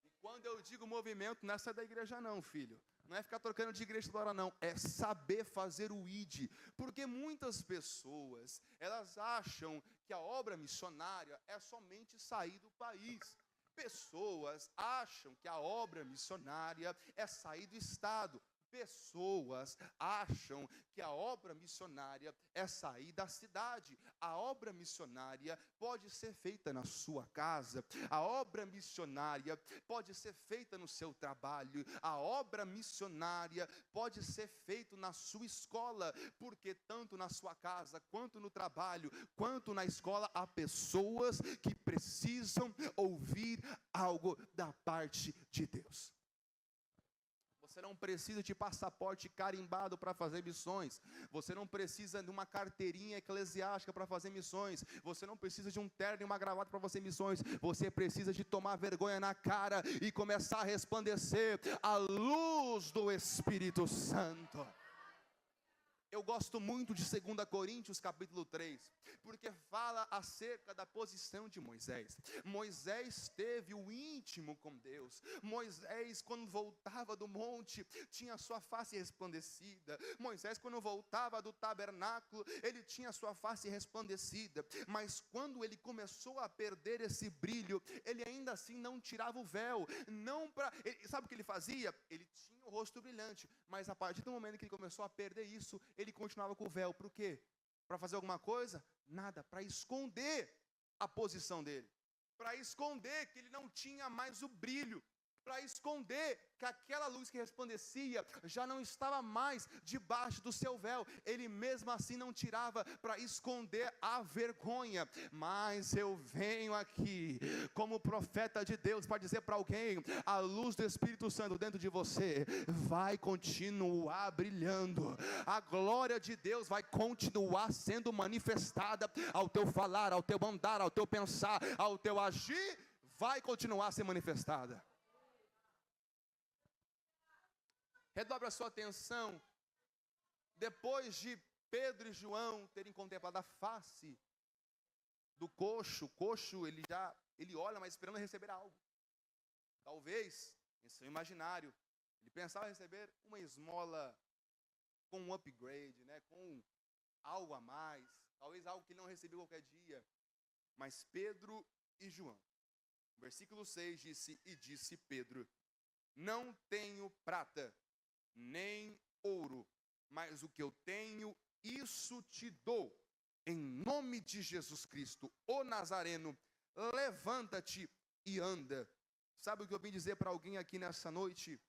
E quando eu digo movimento, não é sair da igreja não, filho. Não é ficar trocando de igreja toda hora não, é saber fazer o ID, porque muitas pessoas, elas acham que a obra missionária é somente sair do país. Pessoas acham que a obra missionária é sair do estado. Pessoas acham que a obra missionária é sair da cidade. A obra missionária pode ser feita na sua casa. A obra missionária pode ser feita no seu trabalho. A obra missionária pode ser feita na sua escola, porque tanto na sua casa, quanto no trabalho, quanto na escola, há pessoas que precisam ouvir algo da parte de Deus. Você não precisa de passaporte carimbado para fazer missões. Você não precisa de uma carteirinha eclesiástica para fazer missões. Você não precisa de um terno e uma gravata para fazer missões. Você precisa de tomar vergonha na cara e começar a resplandecer a luz do Espírito Santo. Eu gosto muito de 2 Coríntios capítulo 3, porque fala acerca da posição de Moisés. Moisés teve o íntimo com Deus. Moisés, quando voltava do monte, tinha sua face resplandecida. Moisés, quando voltava do tabernáculo, ele tinha sua face resplandecida. Mas quando ele começou a perder esse brilho, ele ainda assim não tirava o véu. Sabe o que ele fazia? Ele tinha o rosto brilhante, mas a partir do momento que ele começou a perder isso, ele continuava com o véu. Por quê? Para fazer alguma coisa? Nada, para esconder a posição dele, para esconder que ele não tinha mais o brilho, para esconder que aquela luz que resplandecia já não estava mais debaixo do seu véu. Ele mesmo assim não tirava para esconder a vergonha. Mas eu venho aqui como profeta de Deus para dizer para alguém: a luz do Espírito Santo dentro de você vai continuar brilhando. A glória de Deus vai continuar sendo manifestada ao teu falar, ao teu andar, ao teu pensar, ao teu agir, vai continuar a ser manifestada. Redobre a sua atenção. Depois de Pedro e João terem contemplado a face do coxo, o coxo ele olha, mas esperando receber algo. Talvez, em seu imaginário, ele pensava receber uma esmola com um upgrade, com algo a mais, talvez algo que ele não recebeu qualquer dia. Mas Pedro e João, versículo 6 disse Pedro: não tenho prata nem ouro, mas o que eu tenho, isso te dou. Em nome de Jesus Cristo, o Nazareno, levanta-te e anda. Sabe o que eu vim dizer para alguém aqui nessa noite?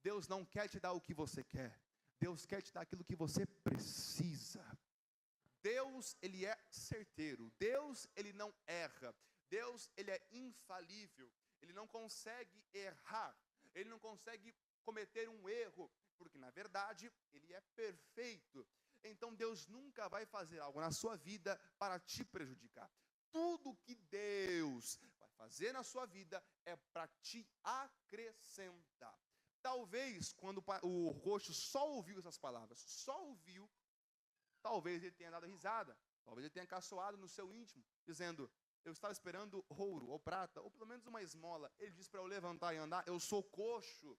Deus não quer te dar o que você quer, Deus quer te dar aquilo que você precisa. Deus, ele é certeiro, Deus, ele não erra, Deus, ele é infalível, ele não consegue errar, ele não consegue cometer um erro, porque na verdade ele é perfeito. Então Deus nunca vai fazer algo na sua vida para te prejudicar. Tudo que Deus vai fazer na sua vida é para te acrescentar. Talvez quando o coxo só ouviu essas palavras, talvez ele tenha dado risada, talvez ele tenha caçoado no seu íntimo, dizendo: eu estava esperando ouro ou prata, ou pelo menos uma esmola. Ele disse para eu levantar e andar. Eu sou coxo,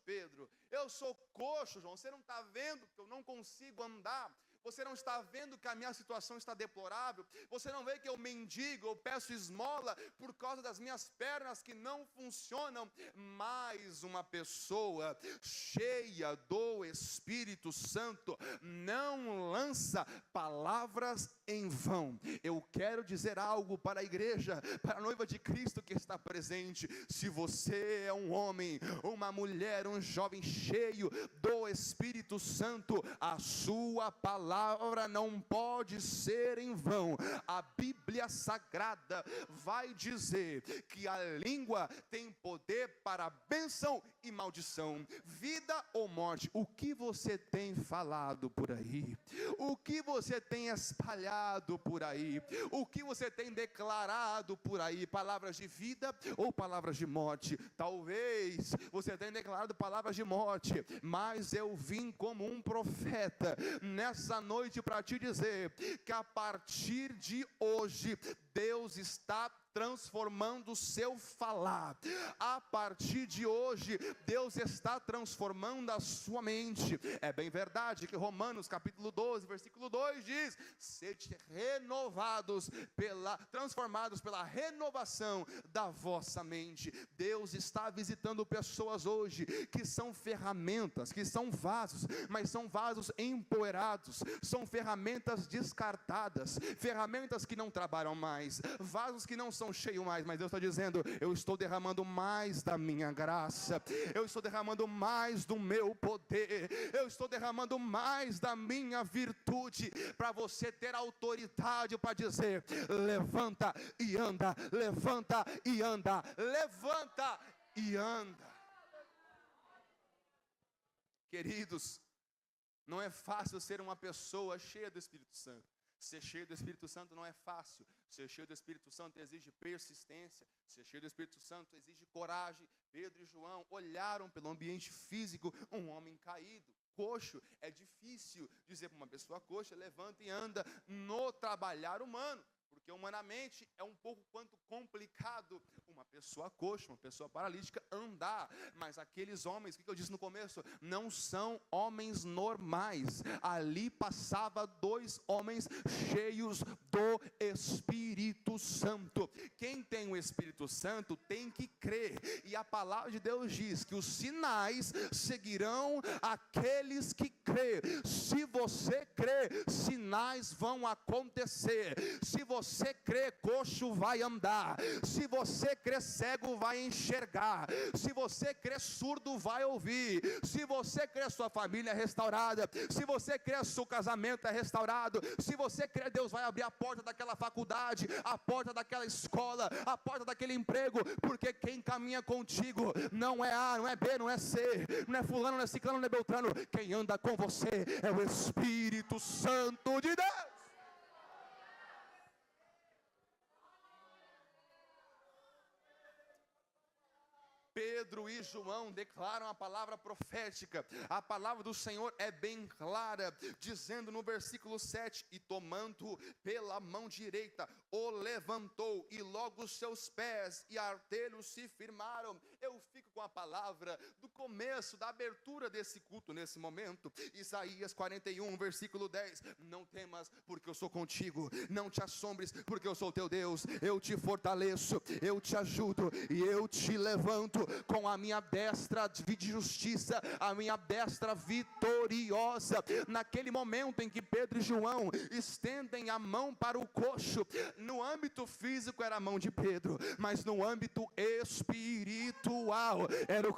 Pedro, eu sou coxo, João. Você não está vendo que eu não consigo andar? Você não está vendo que a minha situação está deplorável? Você não vê que eu mendigo, eu peço esmola por causa das minhas pernas que não funcionam? Mais uma pessoa cheia do Espírito Santo não lança palavras em vão. Eu quero dizer algo para a igreja, para a noiva de Cristo que está presente. Se você é um homem, uma mulher, um jovem cheio do Espírito Santo, a sua palavra não pode ser em vão. A Bíblia Sagrada vai dizer que a língua tem poder para bênção e maldição, vida ou morte. O que você tem falado por aí? O que você tem espalhado por aí? O que você tem declarado por aí? Palavras de vida ou palavras de morte? Talvez você tenha declarado palavras de morte, mas eu vim como um profeta nessa noite para te dizer que a partir de hoje Deus está transformando o seu falar. A partir de hoje, Deus está transformando a sua mente. É bem verdade que Romanos capítulo 12, versículo 2 diz: sede renovados, transformados pela renovação da vossa mente. Deus está visitando pessoas hoje que são ferramentas, que são vasos, mas são vasos empoeirados, são ferramentas descartadas, ferramentas que não trabalham mais, vasos que não são cheios mais, mas Deus está dizendo: eu estou derramando mais da minha graça, eu estou derramando mais do meu poder, eu estou derramando mais da minha virtude, para você ter autoridade para dizer: levanta e anda, levanta e anda, levanta e anda. Queridos, não é fácil ser uma pessoa cheia do Espírito Santo. Ser cheio do Espírito Santo não é fácil. Ser cheio do Espírito Santo exige persistência. Ser cheio do Espírito Santo exige coragem. Pedro e João olharam pelo ambiente físico um homem caído, coxo. É difícil dizer para uma pessoa coxa: levanta e anda no trabalhar humano, porque humanamente é um pouco quanto complicado uma pessoa coxa, uma pessoa paralítica andar. Mas aqueles homens, o que eu disse no começo, não são homens normais. Ali passava dois homens cheios do Espírito Santo. Quem tem o Espírito Santo tem que crer, e a palavra de Deus diz que os sinais seguirão aqueles que crê. Se você crê, sinais vão acontecer. Se você crê, coxo vai andar. Se você crê, cego vai enxergar. Se você crê, surdo vai ouvir. Se você crê, sua família é restaurada. Se você crê, seu casamento é restaurado. Se você crê, Deus vai abrir a porta daquela faculdade, a porta daquela escola, a porta daquele emprego, porque quem caminha contigo não é A, não é B, não é C, não é fulano, não é ciclano, não é beltrano. Quem anda com você é o Espírito Santo de Deus. Pedro e João declaram a palavra profética. A palavra do Senhor é bem clara, dizendo no versículo 7: e tomando pela mão direita, o levantou, e logo os seus pés e artelhos se firmaram. Eu fico com a palavra do começo, da abertura desse culto nesse momento. Isaías 41, versículo 10: não temas, porque eu sou contigo, não te assombres, porque eu sou teu Deus. Eu te fortaleço, eu te ajudo e eu te levanto com a minha destra de justiça, a minha destra vitoriosa. Naquele momento em que Pedro e João estendem a mão para o coxo, no âmbito físico era a mão de Pedro, mas no âmbito espiritual era o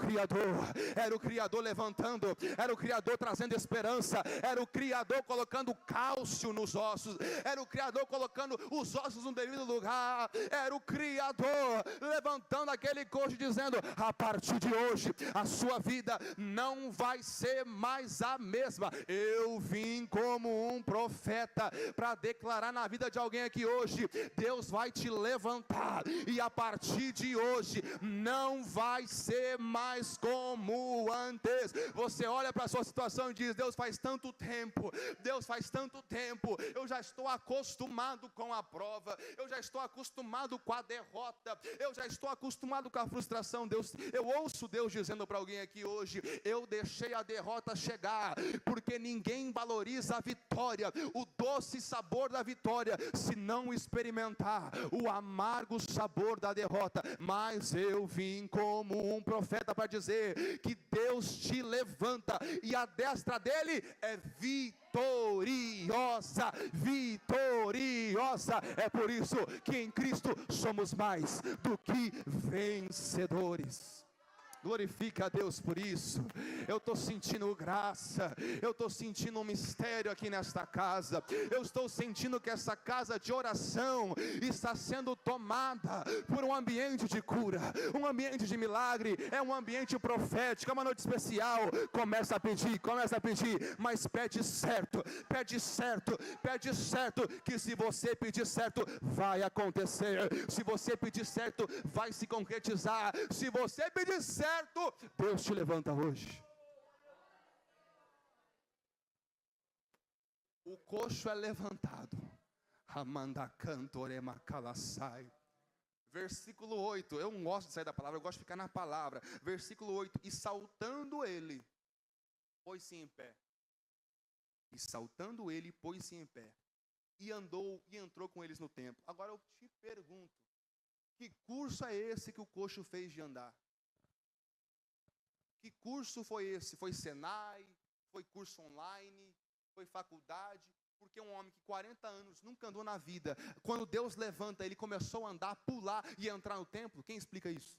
Criador levantando, era o Criador trazendo esperança, era o Criador colocando cálcio nos ossos, era o Criador colocando os ossos no devido lugar, era o Criador levantando aquele coxo, dizendo: a partir de hoje a sua vida não vai ser mais a mesma. Eu vim como um profeta para declarar na vida de alguém aqui hoje: Deus vai te levantar, e a partir de hoje não vai ser ser mais como antes. Você olha para a sua situação e diz: Deus, faz tanto tempo, eu já estou acostumado com a prova, eu já estou acostumado com a derrota, eu já estou acostumado com a frustração. Deus, eu ouço Deus dizendo para alguém aqui hoje: eu deixei a derrota chegar, porque ninguém valoriza a vitória, o doce sabor da vitória, se não experimentar o amargo sabor da derrota. Mas eu vim como um profeta para dizer que Deus te levanta, e a destra dele é vitoriosa, vitoriosa. É por isso que em Cristo somos mais do que vencedores. Glorifica a Deus por isso. Eu estou sentindo graça, eu estou sentindo um mistério aqui nesta casa. Eu estou sentindo que essa casa de oração está sendo tomada por um ambiente de cura, um ambiente de milagre, é um ambiente profético, é uma noite especial. Começa a pedir, mas pede certo, que se você pedir certo, vai acontecer. Se você pedir certo, vai se concretizar. Se você pedir certo, Deus te levanta hoje. O coxo é levantado. Amanda cantorema calassai. Versículo 8. Eu não gosto de sair da palavra, eu gosto de ficar na palavra. Versículo 8. E saltando ele, pôs-se em pé. E saltando ele, pôs-se em pé. E andou e entrou com eles no templo. Agora eu te pergunto: que curso é esse que o coxo fez de andar? Que curso foi esse? Foi Senai? Foi curso online? Foi faculdade? Porque um homem que 40 anos nunca andou na vida, quando Deus levanta, ele começou a andar, pular e entrar no templo? Quem explica isso?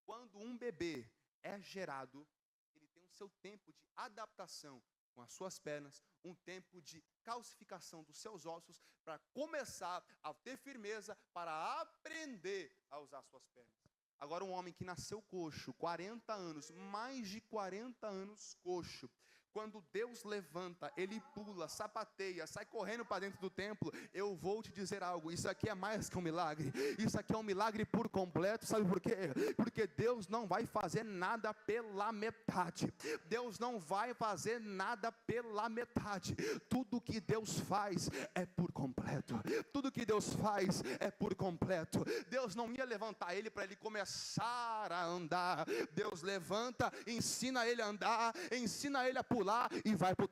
Quando um bebê é gerado, ele tem o seu tempo de adaptação com as suas pernas, um tempo de calcificação dos seus ossos, para começar a ter firmeza, para aprender a usar suas pernas. Agora um homem que nasceu coxo, 40 anos, mais de 40 anos coxo, quando Deus levanta, ele pula, sapateia, sai correndo para dentro do templo. Eu vou te dizer algo: isso aqui é mais que um milagre, isso aqui é um milagre por completo. Sabe por quê? Porque Deus não vai fazer nada pela metade. Deus não vai fazer nada pela metade. Tudo que Deus faz é por completo. Tudo que Deus faz é por completo. Deus não ia levantar ele para ele começar a andar. Deus levanta, ensina ele a andar, ensina ele a pular e vai para o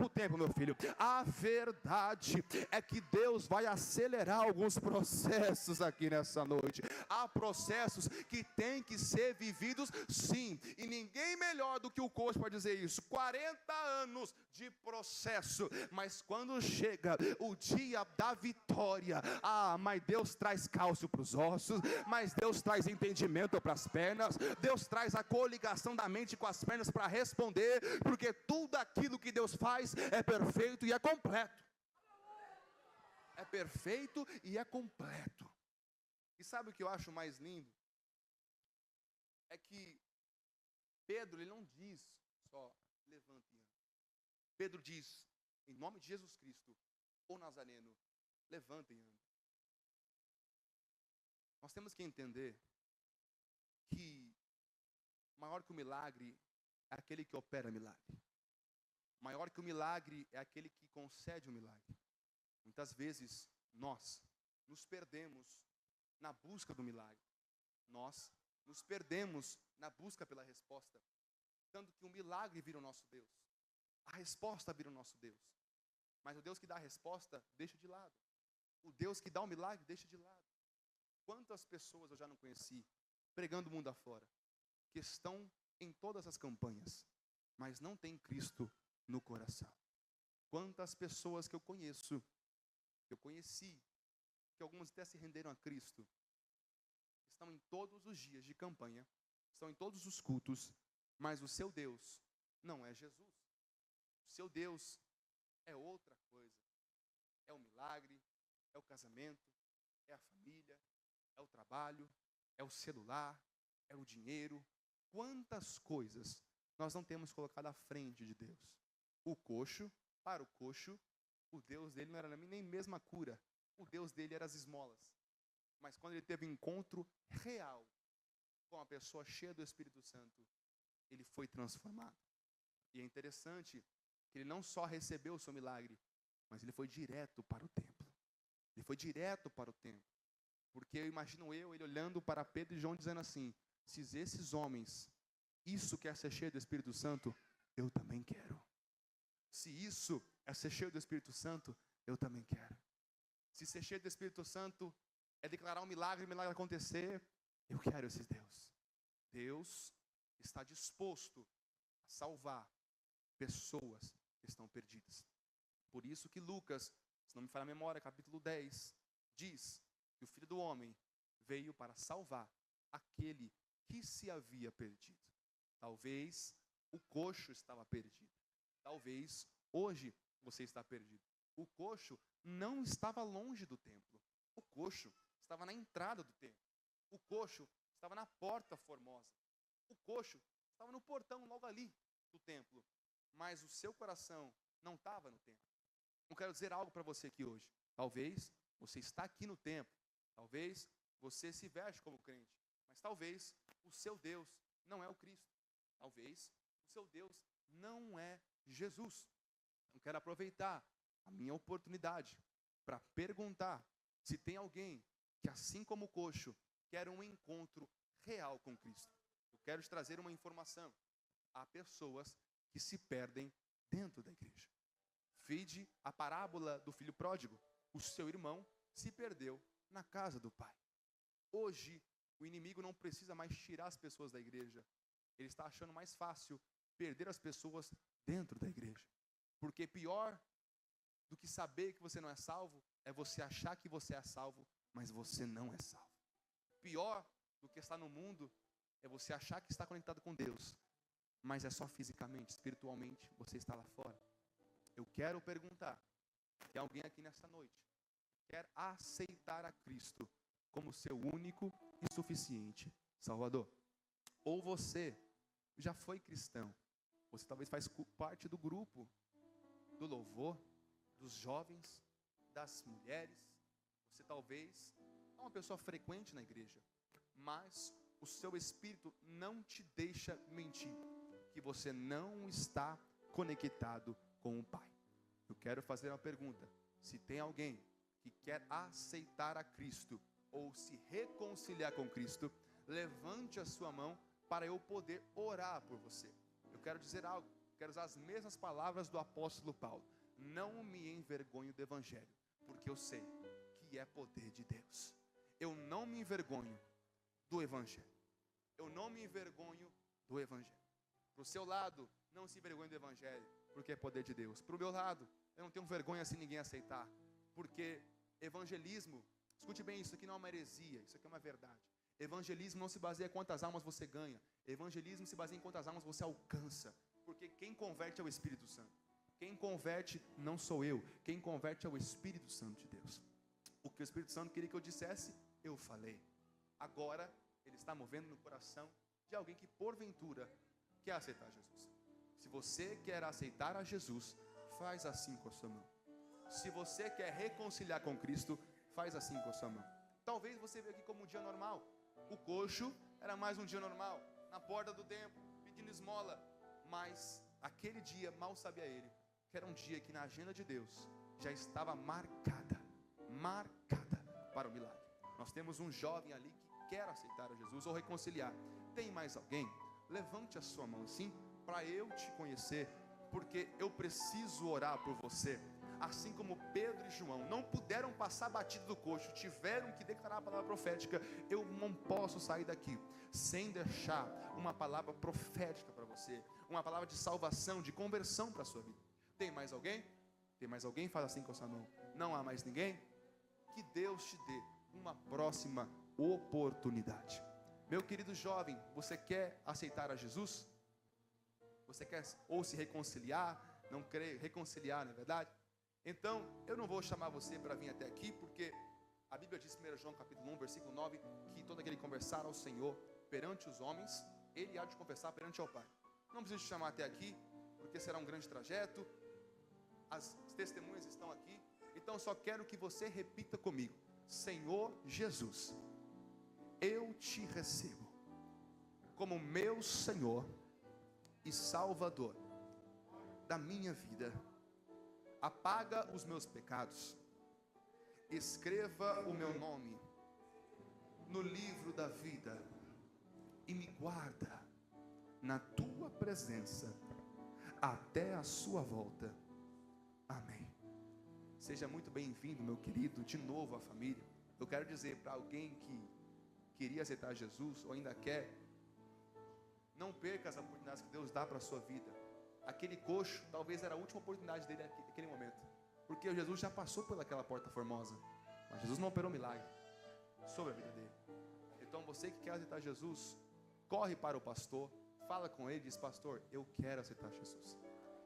templo, meu filho. A verdade é que Deus vai acelerar alguns processos aqui nessa noite. Há processos que têm que ser vividos, sim, e ninguém melhor do que o coach para dizer isso. 40 anos de processo, mas quando chega o dia da vitória, mas Deus traz cálcio para os ossos, mas Deus traz entendimento para as pernas, Deus traz a coligação da mente com as pernas para responder, porque tudo aquilo que Deus faz é perfeito e é completo. É perfeito e é completo. E sabe o que eu acho mais lindo? É que Pedro, ele não diz só levante e ande. Pedro diz, em nome de Jesus Cristo, o Nazareno, levante e ande. Nós temos que entender que maior que o milagre é aquele que opera milagre. Maior que o milagre é aquele que concede o milagre. Muitas vezes nós nos perdemos na busca do milagre. Nós nos perdemos na busca pela resposta, tanto que o milagre vira o nosso Deus, a resposta vira o nosso Deus. Mas o Deus que dá a resposta deixa de lado. O Deus que dá o milagre deixa de lado. Quantas pessoas eu já não conheci pregando o mundo afora, que estão em todas as campanhas, mas não tem Cristo no coração. Quantas pessoas que eu conheço, que eu conheci, que algumas até se renderam a Cristo, estão em todos os dias de campanha, estão em todos os cultos, mas o seu Deus não é Jesus. O seu Deus é outra coisa. É o milagre, é o casamento, é a família, é o trabalho, é o celular, é o dinheiro. Quantas coisas nós não temos colocado à frente de Deus? O coxo, para o coxo, o Deus dele não era nem mesmo a cura. O Deus dele era as esmolas. Mas quando ele teve um encontro real com a pessoa cheia do Espírito Santo, ele foi transformado. E é interessante que ele não só recebeu o seu milagre, mas ele foi direto para o templo. Ele foi direto para o templo. Porque eu imagino ele olhando para Pedro e João dizendo assim: se esses homens, isso quer ser cheio do Espírito Santo, eu também quero. Se isso é ser cheio do Espírito Santo, eu também quero. Se ser cheio do Espírito Santo é declarar um milagre, o milagre acontecer, eu quero esses Deus. Deus está disposto a salvar pessoas que estão perdidas. Por isso que Lucas, se não me falha a memória, capítulo 10, diz que o Filho do Homem veio para salvar aquele que se havia perdido. Talvez o coxo estava perdido. Talvez hoje você está perdido. O coxo não estava longe do templo. O coxo estava na entrada do templo. O coxo estava na porta formosa. O coxo estava no portão logo ali do templo. Mas o seu coração não estava no templo. Eu quero dizer algo para você aqui hoje. Talvez você está aqui no templo. Talvez você se veste como crente. Mas talvez o seu Deus não é o Cristo. Talvez o seu Deus não é Jesus. Eu quero aproveitar a minha oportunidade para perguntar se tem alguém que, assim como o coxo, quer um encontro real com Cristo. Eu quero te trazer uma informação. Há pessoas que se perdem dentro da igreja. Vide a parábola do filho pródigo. O seu irmão se perdeu na casa do pai. Hoje, o inimigo não precisa mais tirar as pessoas da igreja. Ele está achando mais fácil perder as pessoas dentro da igreja. Porque pior do que saber que você não é salvo, é você achar que você é salvo, mas você não é salvo. Pior do que estar no mundo, é você achar que está conectado com Deus, mas é só fisicamente, espiritualmente, você está lá fora. Eu quero perguntar, tem alguém aqui nessa noite quer aceitar a Cristo como seu único e suficiente Salvador? Ou você já foi cristão, você talvez faz parte do grupo do louvor, dos jovens, das mulheres, você talvez é uma pessoa frequente na igreja, mas o seu espírito não te deixa mentir, que você não está conectado com o Pai. Eu quero fazer uma pergunta: se tem alguém que quer aceitar a Cristo ou se reconciliar com Cristo, levante a sua mão para eu poder orar por você. Eu quero dizer algo, quero usar as mesmas palavras do apóstolo Paulo: não me envergonho do evangelho, porque eu sei que é poder de Deus. Eu não me envergonho do evangelho. Eu não me envergonho do evangelho. Para o seu lado, não se envergonhe do evangelho, porque é poder de Deus. Para o meu lado, eu não tenho vergonha se ninguém aceitar, porque evangelismo, escute bem, isso aqui não é uma heresia, isso aqui é uma verdade. Evangelismo não se baseia em quantas almas você ganha. Evangelismo se baseia em quantas almas você alcança. Porque quem converte é o Espírito Santo. Quem converte não sou eu. Quem converte é o Espírito Santo de Deus. O que o Espírito Santo queria que eu dissesse, eu falei. Agora, ele está movendo no coração de alguém que porventura quer aceitar Jesus. Se você quer aceitar a Jesus, faz assim com a sua mão. Se você quer reconciliar com Cristo, faz assim com a sua mão. Talvez você veja aqui como um dia normal. O coxo era mais um dia normal, na porta do templo, pedindo esmola. Mas aquele dia, mal sabia ele, que era um dia que na agenda de Deus já estava marcada para o milagre. Nós temos um jovem ali que quer aceitar a Jesus ou reconciliar. Tem mais alguém? Levante a sua mão assim, para eu te conhecer, porque eu preciso orar por você. Assim como Pedro e João não puderam passar batido do coxo, tiveram que declarar a palavra profética, eu não posso sair daqui sem deixar uma palavra profética para você, uma palavra de salvação, de conversão para a sua vida. Tem mais alguém? Tem mais alguém? Faz assim com a sua mão. Não há mais ninguém? Que Deus te dê uma próxima oportunidade. Meu querido jovem, você quer aceitar a Jesus? Você quer ou se reconciliar? Não quer reconciliar, não é verdade? Então, eu não vou chamar você para vir até aqui, porque a Bíblia diz em 1 João capítulo 1, versículo 9, que todo aquele que conversar ao Senhor perante os homens, ele há de confessar perante ao Pai. Não preciso te chamar até aqui, porque será um grande trajeto, as testemunhas estão aqui, então só quero que você repita comigo: Senhor Jesus, eu te recebo como meu Senhor e Salvador da minha vida. Apaga os meus pecados, escreva o meu nome no livro da vida e me guarda na tua presença até a sua volta. Amém. Seja muito bem-vindo, meu querido, de novo à família. Eu quero dizer para alguém que queria aceitar Jesus ou ainda quer, não perca as oportunidades que Deus dá para a sua vida. Aquele coxo talvez era a última oportunidade dele naquele momento, porque Jesus já passou pelaquela porta formosa, mas Jesus não operou milagre sobre a vida dele. Então você que quer aceitar Jesus, corre para o pastor, fala com ele e diz: pastor, eu quero aceitar Jesus.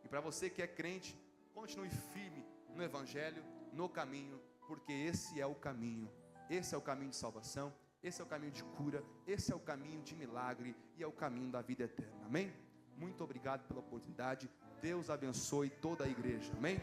E para você que é crente, continue firme no evangelho, no caminho, porque esse é o caminho. Esse é o caminho de salvação, esse é o caminho de cura, esse é o caminho de milagre e é o caminho da vida eterna. Amém? Muito obrigado pela oportunidade. Deus abençoe toda a igreja. Amém?